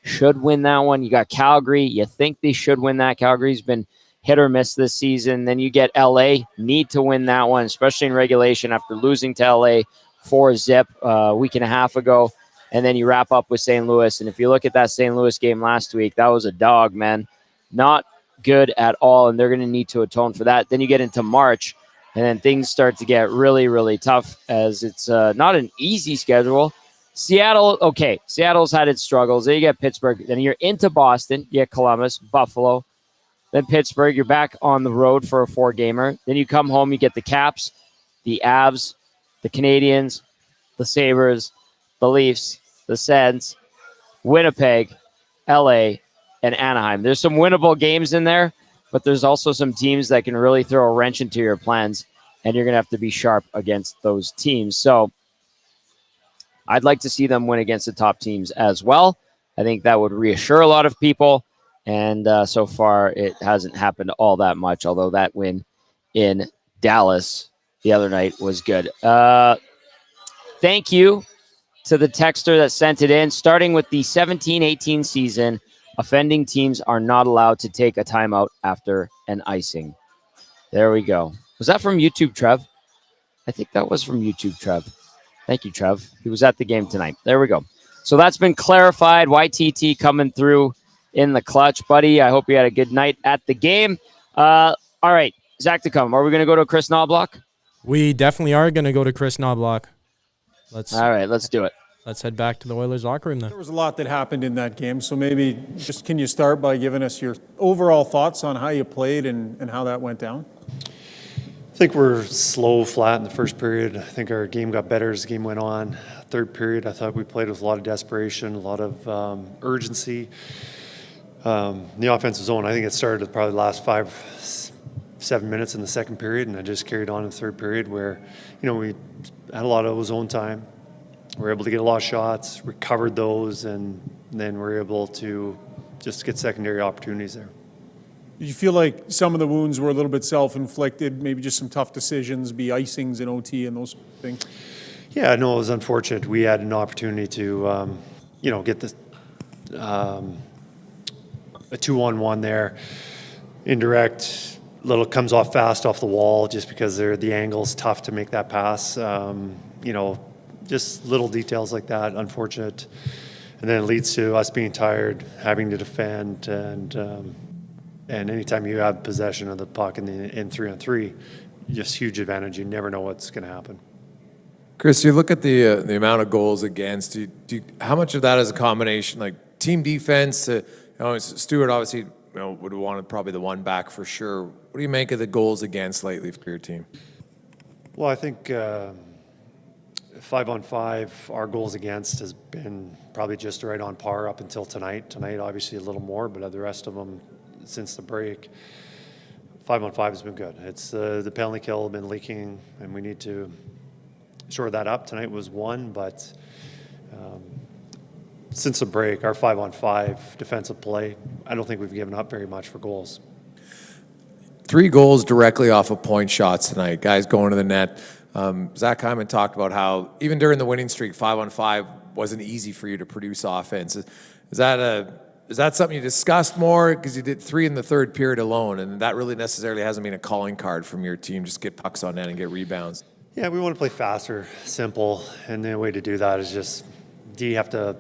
should win that one. You got Calgary. You think they should win that. Calgary's been hit or miss this season. Then you get LA, need to win that one, especially in regulation after losing to LA 4-0 a week and a half ago. And then you wrap up with St. Louis. And if you look at that St. Louis game last week, that was a dog, man. Not good at all, and they're going to need to atone for that. Then you get into March, and then things start to get really, really tough as it's not an easy schedule. Seattle, okay, Seattle's had its struggles. Then you get Pittsburgh. Then you're into Boston. You get Columbus, Buffalo, then Pittsburgh. You're back on the road for a 4-gamer. Then you come home, you get the Caps, the Avs, the Canadiens, the Sabres, the Leafs, the Sens, Winnipeg, LA, and Anaheim. There's some winnable games in there, but there's also some teams that can really throw a wrench into your plans, and you're going to have to be sharp against those teams. So I'd like to see them win against the top teams as well. I think that would reassure a lot of people, and so far it hasn't happened all that much, although that win in Dallas the other night was good. Thank you to the texter that sent it in. Starting with the 17-18 season, offending teams are not allowed to take a timeout after an icing. There we go. Was that from YouTube, Trev? I think that was from YouTube, Trev. Thank you, Trev. He was at the game tonight. There we go. So that's been clarified. YTT coming through in the clutch, buddy. I hope you had a good night at the game. All right, Zach to come. Are we going to go to Chris Knobloch? We definitely are going to go to Chris Knobloch. All right, let's do it. Let's head back to the Oilers locker room then. There was a lot that happened in that game, so maybe just can you start by giving us your overall thoughts on how you played and how that went down? I think we're slow, flat in the first period. I think our game got better as the game went on. Third period, I thought we played with a lot of desperation, a lot of urgency. The offensive zone, I think it started with probably the last 5-7 minutes in the second period, and I just carried on in the third period where, we had a lot of zone time. We were able to get a lot of shots, recovered those, and then we're able to just get secondary opportunities there. Did you feel like some of the wounds were a little bit self-inflicted, maybe just some tough decisions, be icings in OT and those things? Yeah, no, it was unfortunate. We had an opportunity to, get the a 2-on-1 there. Indirect, little comes off fast off the wall just because the angle's tough to make that pass. Just little details like that, unfortunate. And then it leads to us being tired, having to defend, and anytime you have possession of the puck in 3-on-3, just huge advantage. You never know what's going to happen. Chris, you look at the amount of goals against. How much of that is a combination, like team defense? Stewart obviously would have wanted probably the one back for sure. What do you make of the goals against lately for your team? Well, I think 5-on-5, our goals against has been probably just right on par up until tonight. Tonight, obviously, a little more, but the rest of them since the break, 5-on-5 has been good. It's the penalty kill has been leaking, and we need to shore that up. Tonight was one, but since the break, our 5-on-5 defensive play, I don't think we've given up very much for goals. 3 goals directly off of point shots tonight. Guys going to the net. Zach Hyman talked about how even during the winning streak, 5-on-5 wasn't easy for you to produce offense. Is that something you discussed more? Because you did 3 in the third period alone, and that really necessarily hasn't been a calling card from your team. Just get pucks on net and get rebounds. Yeah, we want to play faster, simple, and the way to do that is just, do you have to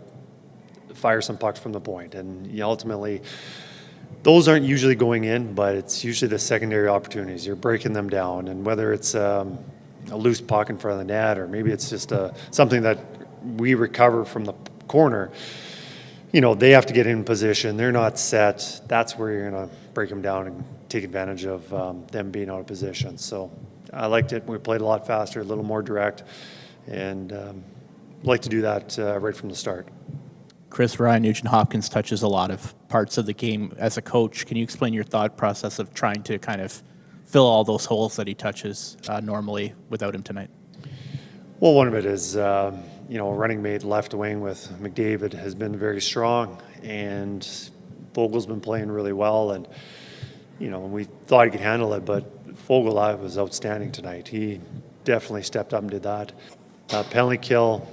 fire some pucks from the point. And ultimately, those aren't usually going in, but it's usually the secondary opportunities. You're breaking them down, and whether it's a loose puck in front of the net, or maybe it's just something that we recover from the corner, they have to get in position. They're not set. That's where you're going to break them down and take advantage of them being out of position. So I liked it. We played a lot faster, a little more direct, and like to do that right from the start. Chris, Ryan Nugent-Hopkins touches a lot of parts of the game. As a coach, can you explain your thought process of trying to kind of fill all those holes that he touches normally without him tonight? Well, one of it is, running mate left wing with McDavid has been very strong, and Fogel's been playing really well, and we thought he could handle it, but Fogel was outstanding tonight. He definitely stepped up and did that. Penalty kill,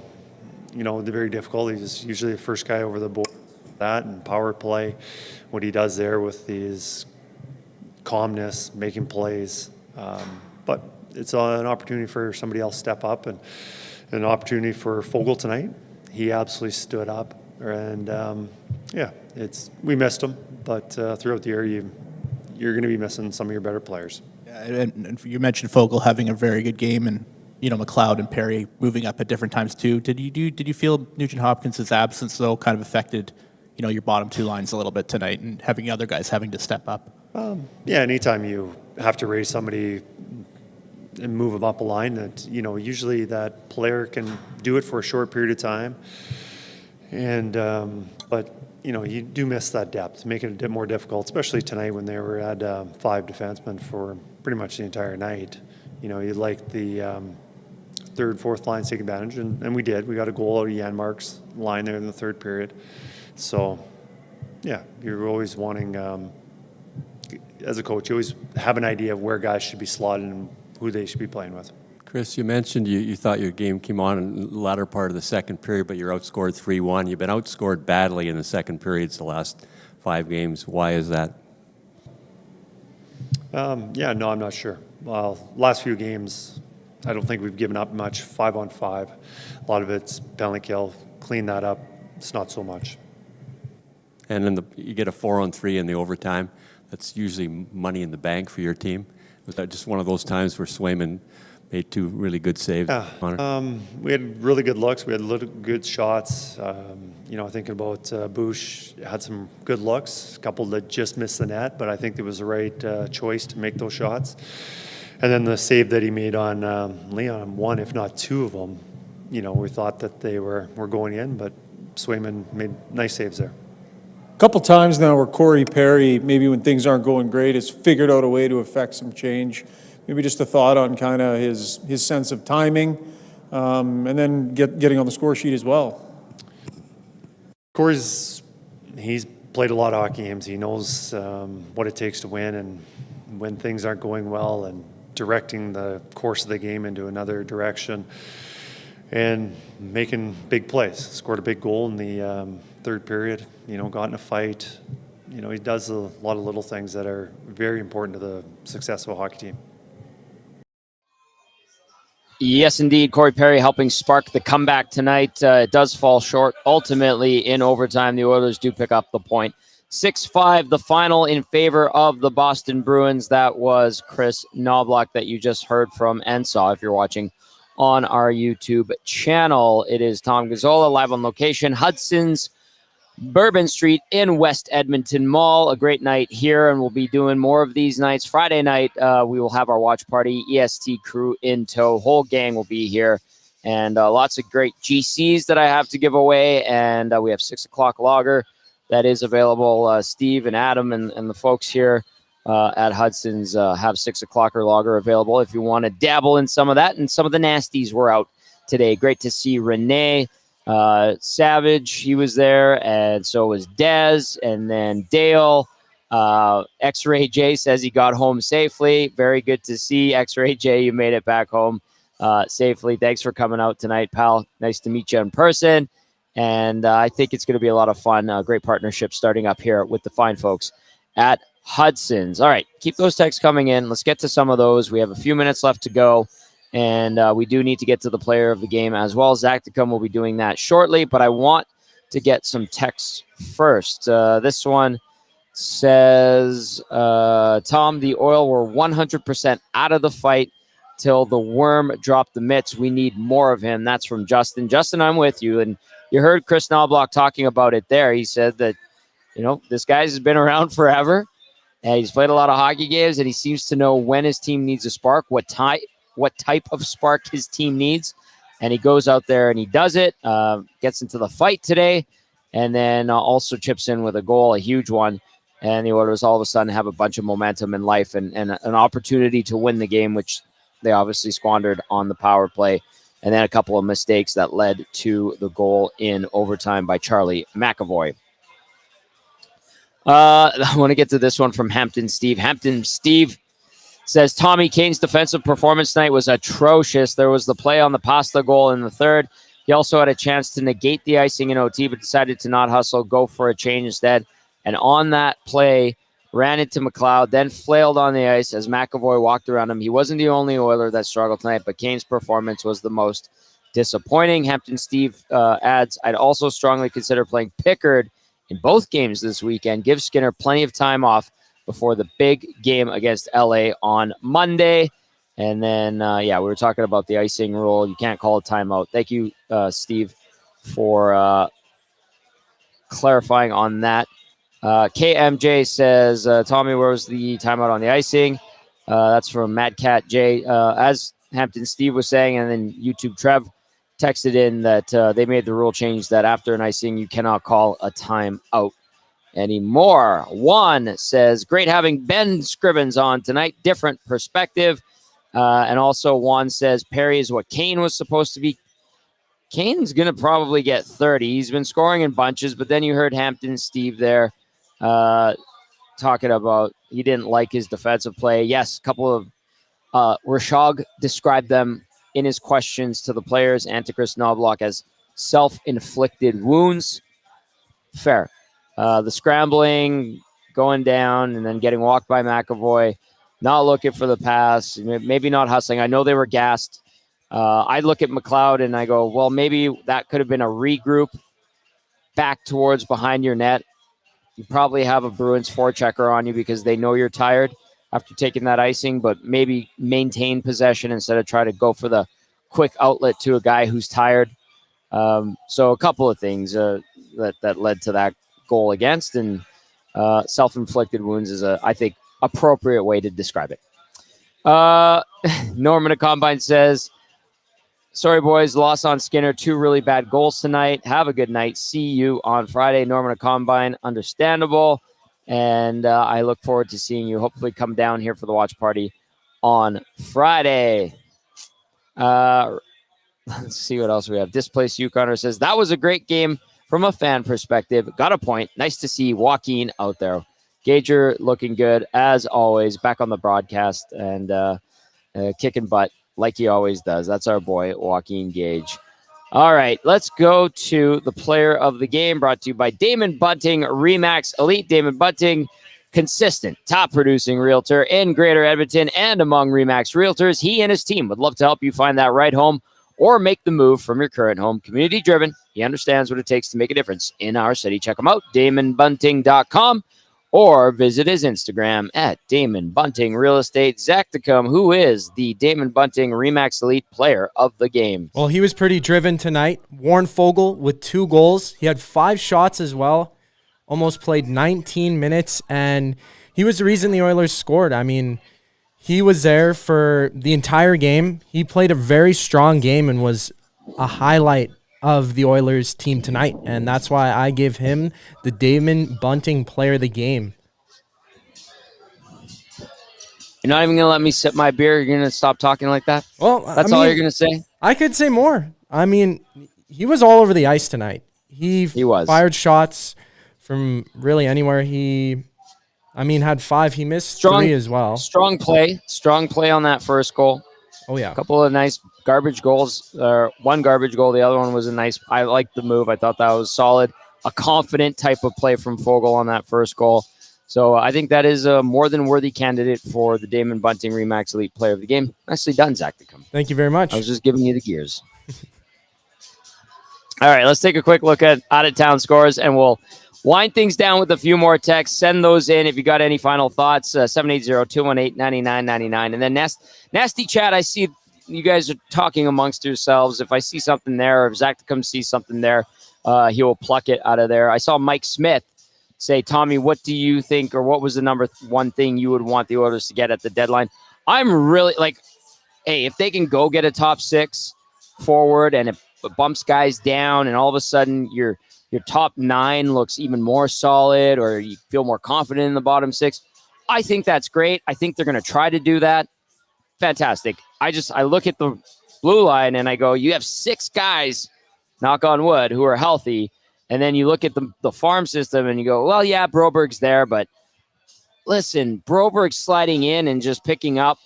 they're very difficult. He's usually the first guy over the board. That and power play, what he does there with his calmness, making plays. But it's an opportunity for somebody else to step up, and an opportunity for Fogel tonight. He absolutely stood up, and we missed him, but throughout the year, you're going to be missing some of your better players. And you mentioned Fogel having a very good game, and McLeod and Perry moving up at different times too. Did you feel Nugent-Hopkins' absence though kind of affected your bottom two lines a little bit tonight, and having other guys having to step up? Anytime you have to raise somebody and move them up a line, that usually that player can do it for a short period of time, and but you do miss that depth, making it a bit more difficult, especially tonight when they were at 5 defensemen for pretty much the entire night. You'd like the third, fourth lines take advantage, and we did. We got a goal out of Janmark's line there in the third period. So, you're always wanting, as a coach, you always have an idea of where guys should be slotted and who they should be playing with. Chris, you mentioned you thought your game came on in the latter part of the second period, but you're outscored 3-1. You've been outscored badly in the second periods the last 5 games. Why is that? I'm not sure. Well, last few games, I don't think we've given up much 5-on-5. A lot of it's penalty kill. Clean that up. It's not so much. And you get a 4-on-3 in the overtime. That's usually money in the bank for your team. Was that just one of those times where Swayman made 2 really good saves on it? We had really good looks. We had good shots. Thinking about Bush, had some good looks, a couple that just missed the net, but I think it was the right choice to make those shots. And then the save that he made on Leon, 1, if not 2 of them, we thought that they were going in, but Swayman made nice saves there. A couple times now where Corey Perry, maybe when things aren't going great, has figured out a way to affect some change. Maybe just a thought on kind of his sense of timing, and then getting on the score sheet as well. Corey's played a lot of hockey games. He knows what it takes to win, and when things aren't going well, and directing the course of the game into another direction, and making big plays. Scored a big goal in the third period. Got in a fight. He does a lot of little things that are very important to the success of a hockey team. Yes, indeed. Corey Perry helping spark the comeback tonight. It does fall short. Ultimately, in overtime, the Oilers do pick up the point. 6-5, the final in favor of the Boston Bruins. That was Chris Knobloch that you just heard from and saw if you're watching on our YouTube channel. It is Tom Gazzola live on location, Hudsons, Bourbon Street in West Edmonton Mall. A great night here, and we'll be doing more of these nights. Friday night, we will have our watch party, EST crew in tow. Whole gang will be here, and lots of great GCs that I have to give away, and we have 6 o'clock lager that is available. Steve and Adam and the folks here at Hudson's have 6 o'clock lager available if you want to dabble in some of that, and some of the nasties were out today. Great to see Renee Savage, he was there, and so was Dez, and then Dale. X-Ray J says he got home safely. Very good to see. X-Ray J, you made it back home safely. Thanks for coming out tonight, pal. Nice to meet you in person, and I think it's going to be a lot of fun. Great partnership starting up here with the fine folks at Hudson's. All right, keep those texts coming in. Let's get to some of those. We have a few minutes left to go. And we do need to get to the player of the game as well. Zach DeCombe will be doing that shortly, but I want to get some texts first. This one says, Tom, the Oil were 100% out of the fight till the worm dropped the mitts. We need more of him. That's from Justin. Justin, I'm with you. And you heard Chris Knobloch talking about it there. He said that, this guy's been around forever, and he's played a lot of hockey games, and he seems to know when his team needs a spark, what type of spark his team needs. And he goes out there and he does it, gets into the fight today, and then also chips in with a goal, a huge one. And the Oilers all of a sudden have a bunch of momentum in life and an opportunity to win the game, which they obviously squandered on the power play. And then a couple of mistakes that led to the goal in overtime by Charlie McAvoy. I want to get to this one from Hampton Steve. Hampton Steve says, Tommy Kane's defensive performance tonight was atrocious. There was the play on the pasta goal in the third. He also had a chance to negate the icing in OT, but decided to not hustle, go for a change instead. And on that play, ran into McLeod, then flailed on the ice as McAvoy walked around him. He wasn't the only Oiler that struggled tonight, but Kane's performance was the most disappointing. Hampton Steve adds, I'd also strongly consider playing Pickard in both games this weekend. Give Skinner plenty of time off before the big game against LA on Monday. And then, we were talking about the icing rule. You can't call a timeout. Thank you, Steve, for clarifying on that. KMJ says, Tommy, where was the timeout on the icing? That's from Mad Cat J. As Hampton Steve was saying, and then YouTube Trev texted in that they made the rule change that after an icing, you cannot call a timeout anymore. Juan says, great having Ben Scrivens on tonight. Different perspective. And also Juan says, Perry is what Kane was supposed to be. Kane's going to probably get 30. He's been scoring in bunches, but then you heard Hampton Steve there talking about he didn't like his defensive play. Yes, a couple of Rashog described them in his questions to the players and to Chris Knobloch as self-inflicted wounds. Fair. The scrambling, going down, and then getting walked by McAvoy, not looking for the pass, maybe not hustling. I know they were gassed. I look at McLeod and I go, well, maybe that could have been a regroup back towards behind your net. You probably have a Bruins forechecker on you because they know you're tired after taking that icing, but maybe maintain possession instead of try to go for the quick outlet to a guy who's tired. So a couple of things that led to that goal against, and self-inflicted wounds is I think, appropriate way to describe it. Norman at Combine says, sorry, boys, loss on Skinner. 2 really bad goals tonight. Have a good night. See you on Friday. Norman at Combine, understandable. And I look forward to seeing you. Hopefully come down here for the watch party on Friday. Let's see what else we have. Displaced Yukoner says, that was a great game from a fan perspective. Got a point. Nice to see Joaquin out there. Gager looking good, as always, back on the broadcast and kicking butt like he always does. That's our boy, Joaquin Gage. All right, let's go to the player of the game, brought to you by Damon Bunting, RE/MAX Elite. Damon Bunting, consistent, top-producing realtor in Greater Edmonton and among RE/MAX realtors. He and his team would love to help you find that right home or make the move from your current home. Community-driven, he understands what it takes to make a difference in our city. Check him out, DamonBunting.com, or visit his Instagram at Damon Bunting Real Estate. Zach Tecum, who is the Damon Bunting RE/MAX Elite player of the game. Well, he was pretty driven tonight. Warren Foegele with 2 goals. He had 5 shots as well. Almost played 19 minutes, and he was the reason the Oilers scored. I mean, he was there for the entire game. He played a very strong game and was a highlight of the Oilers team tonight, and that's why I give him the Damon Bunting player of the game. You're not even going to let me sip my beer? You're going to stop talking like that? Well, that's all you're going to say? I could say more. I mean, he was all over the ice tonight. He was. Fired shots from really anywhere. He had 5. He missed 3 as well. Strong play on that first goal. Oh, yeah. A couple of nice garbage goals. 1 garbage goal. The other one was a nice. I liked the move. I thought that was solid. A confident type of play from Foegele on that first goal. So I think that is a more than worthy candidate for the Damon Bunting RE/MAX Elite player of the game. Nicely done, Zach Tecum. Thank you very much. I was just giving you the gears. All right, let's take a quick look at out-of-town scores, and we'll wind things down with a few more texts. Send those in if you got any final thoughts, 780-218-9999. And then Nasty Chat, I see you guys are talking amongst yourselves. If I see something there, or if Zach comes see something there, he will pluck it out of there. I saw Mike Smith say, Tommy, what do you think, or what was the number one thing you would want the Oilers to get at the deadline? I'm really like, hey, if they can go get a top 6 forward and it bumps guys down, and all of a sudden your top 9 looks even more solid, or you feel more confident in the bottom 6, I think that's great. I think they're going to try to do that. Fantastic. I look at the blue line and I go, you have 6 guys, knock on wood, who are healthy. And then you look at the farm system and you go, well, yeah, Broberg's there, but listen, Broberg's sliding in and just picking up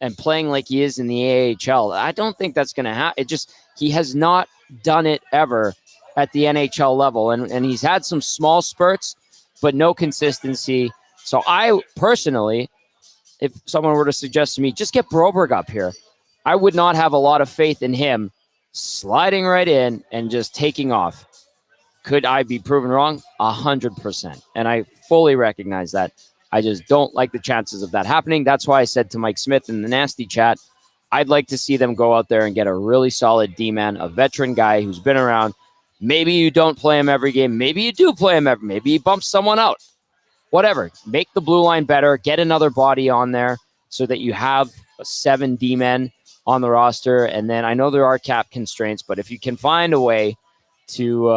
and playing like he is in the AHL. I don't think that's going to happen. He has not done it ever at the NHL level. And he's had some small spurts, but no consistency. So I personally, if someone were to suggest to me, just get Broberg up here, I would not have a lot of faith in him sliding right in and just taking off. Could I be proven wrong? 100%. And I fully recognize that. I just don't like the chances of that happening. That's why I said to Mike Smith in the Nasty Chat, I'd like to see them go out there and get a really solid D-man, a veteran guy who's been around. Maybe you don't play him every game. Maybe you do play him maybe he bumps someone out. Whatever. Make the blue line better. Get another body on there so that you have 7 D-men on the roster. And then I know there are cap constraints, but if you can find a way to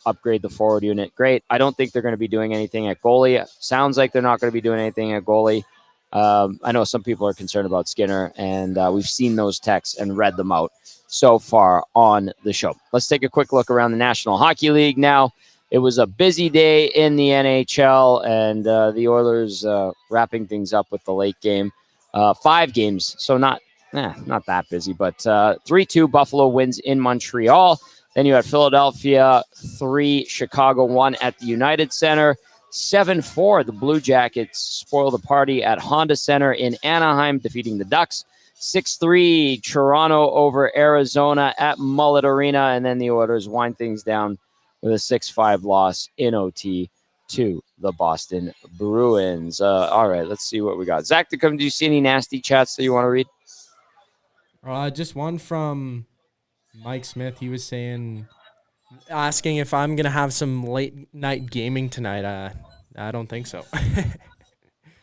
upgrade the forward unit, great. I don't think they're going to be doing anything at goalie. Sounds like they're not going to be doing anything at goalie. I know some people are concerned about Skinner, and we've seen those texts and read them out so far on the show. Let's take a quick look around the National Hockey League now. It was a busy day in the NHL, and the Oilers wrapping things up with the late game. 5 games, so not that busy, but 3-2 Buffalo wins in Montreal. Then you had Philadelphia 3, Chicago 1 at the United Center. 7-4, the Blue Jackets spoil the party at Honda Center in Anaheim, defeating the Ducks. 6-3, Toronto over Arizona at Mullet Arena. And then the Oilers wind things down with a 6-5 loss in OT to the Boston Bruins. All right, let's see what we got. Zach, do you see any nasty chats that you want to read? Just one from Mike Smith. He was asking if I'm going to have some late night gaming tonight. I don't think so.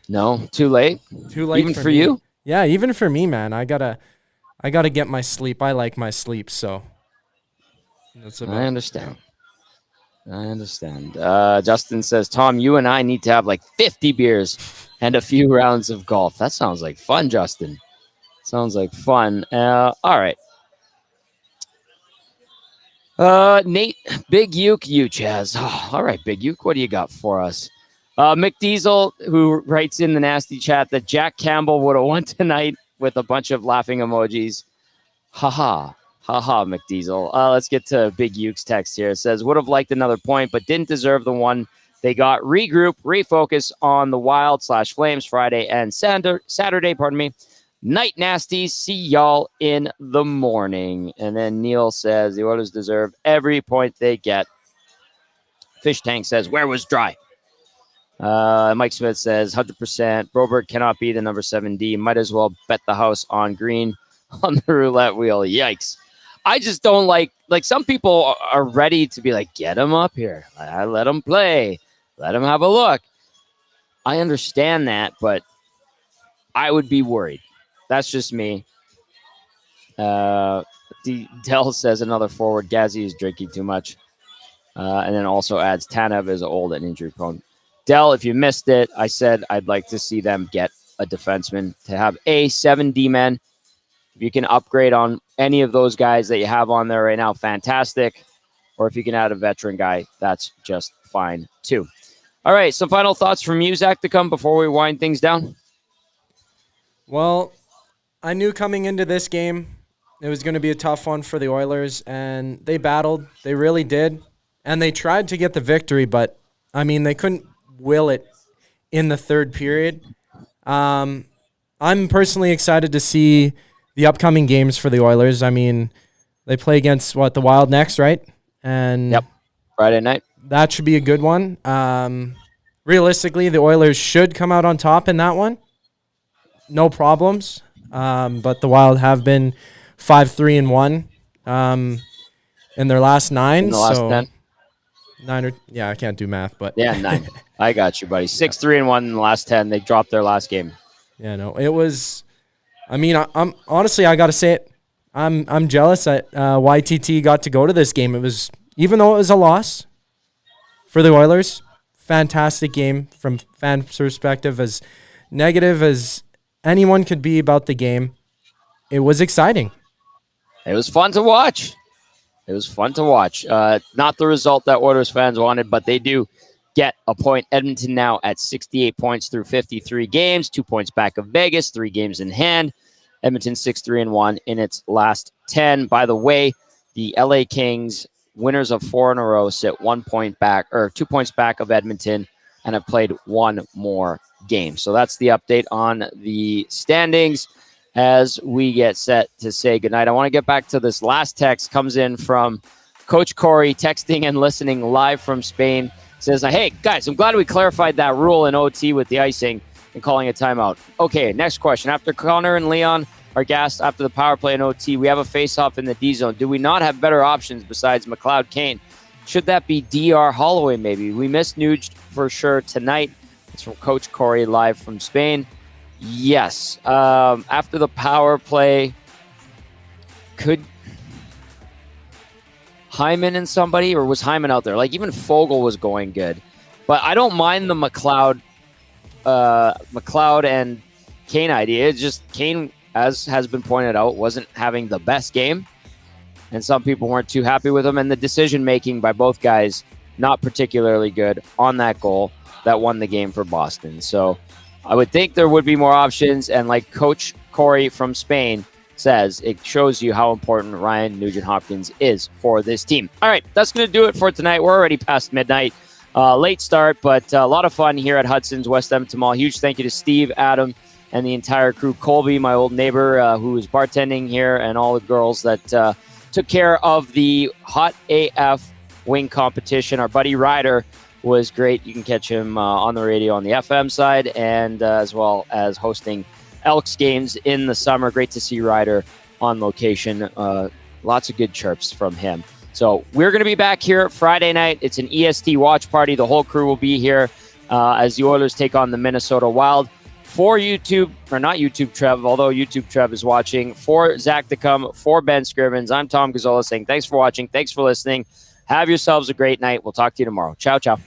No, too late? Too late even for me. you? Yeah, even for me, man. I gotta get my sleep. I like my sleep, so that's about I understand. Justin says, Tom, you and I need to have like 50 beers and a few rounds of golf. That sounds like fun, Justin. Sounds like fun. All right. Nate, Big Uke, you, Chaz. Oh, all right, Big Uke, what do you got for us? Mick Diesel, who writes in the nasty chat that Jack Campbell would have won tonight with a bunch of laughing emojis. Ha-ha, Mick Diesel. Let's get to Big Uke's text here. It says, would have liked another point, but didn't deserve the one they got. Regroup, refocus on the Wild/Flames Friday and Saturday, Night nasties. See y'all in the morning. And then Neil says the Oilers deserve every point they get. Fish Tank says, where was Dry? Mike Smith says 100%. Broberg cannot be the number 7D. Might as well bet the house on green on the roulette wheel. Yikes. I just don't like some people are ready to be like, get him up here. Let him play. Let him have a look. I understand that, but I would be worried. That's just me. Dell says another forward. Gazzy is drinking too much. And then also adds Tanev is old and injury prone. Dell, if you missed it, I said I'd like to see them get a defenseman to have 7 D-men. If you can upgrade on any of those guys that you have on there right now, fantastic. Or if you can add a veteran guy, that's just fine too. All right, some final thoughts from you, Zach, to come before we wind things down. Well, I knew coming into this game it was going to be a tough one for the Oilers, and they battled. They really did. And they tried to get the victory, but, I mean, they couldn't will it in the third period. I'm personally excited to see the upcoming games for the Oilers. I mean, they play against, the Wild next, right? And Friday night. That should be a good one. Realistically, the Oilers should come out on top in that one. No problems. But the Wild have been 5-3-1 in their last 9. In the last 10. 9 or I can't do math, but 9. I got you, buddy. 6-3-1 in the last 10. They dropped their last game. Yeah, no, it was. I mean, I'm honestly, I got to say it. I'm jealous that YTT got to go to this game. It was, even though it was a loss for the Oilers, fantastic game from fan perspective. As negative as anyone could be about the game, it was exciting. It was fun to watch. Not the result that Oilers fans wanted, but they do get a point. Edmonton now at 68 points through 53 games, 2 points back of Vegas, 3 games in hand. Edmonton 6-3-1 in its last 10. By the way, the LA Kings, winners of 4 in a row, sit 1 point back, or 2 points back of Edmonton, and have played one more game. So that's the update on the standings as we get set to say goodnight. I want to get back to this last text. Comes in from Coach Corey, texting and listening live from Spain. Says, hey, guys, I'm glad we clarified that rule in OT with the icing and calling a timeout. Okay, next question. After Connor and Leon are gassed after the power play in OT, we have a face-off in the D zone. Do we not have better options besides McLeod Kane? Should that be DR Holloway maybe? We missed Nuge for sure tonight. It's from Coach Corey live from Spain. Yes. After the power play, could Hyman and somebody, or was Hyman out there? Like, even Fogle was going good. But I don't mind the McLeod and Kane idea. It's just Kane, as has been pointed out, wasn't having the best game. And some people weren't too happy with him. And the decision-making by both guys, not particularly good on that goal that won the game for Boston. So I would think there would be more options. And like Coach Corey from Spain says, it shows you how important Ryan Nugent-Hopkins is for this team. All right, that's going to do it for tonight. We're already past midnight. Late start, but a lot of fun here at Hudson's, West Edmonton Mall. Huge thank you to Steve, Adam, and the entire crew. Colby, my old neighbor, who is bartending here, and all the girls that took care of the Hot AF wing competition. Our buddy Ryder was great. You can catch him on the radio on the FM side, and as well as hosting Elks games in the summer. Great to see Ryder on location. Lots of good chirps from him. So we're going to be back here Friday night. It's an EST watch party. The whole crew will be here as the Oilers take on the Minnesota Wild. For YouTube, or not YouTube Trev, although YouTube Trev is watching. For Zach to come, for Ben Scrivens, I'm Tom Gazzola saying thanks for watching. Thanks for listening. Have yourselves a great night. We'll talk to you tomorrow. Ciao, ciao.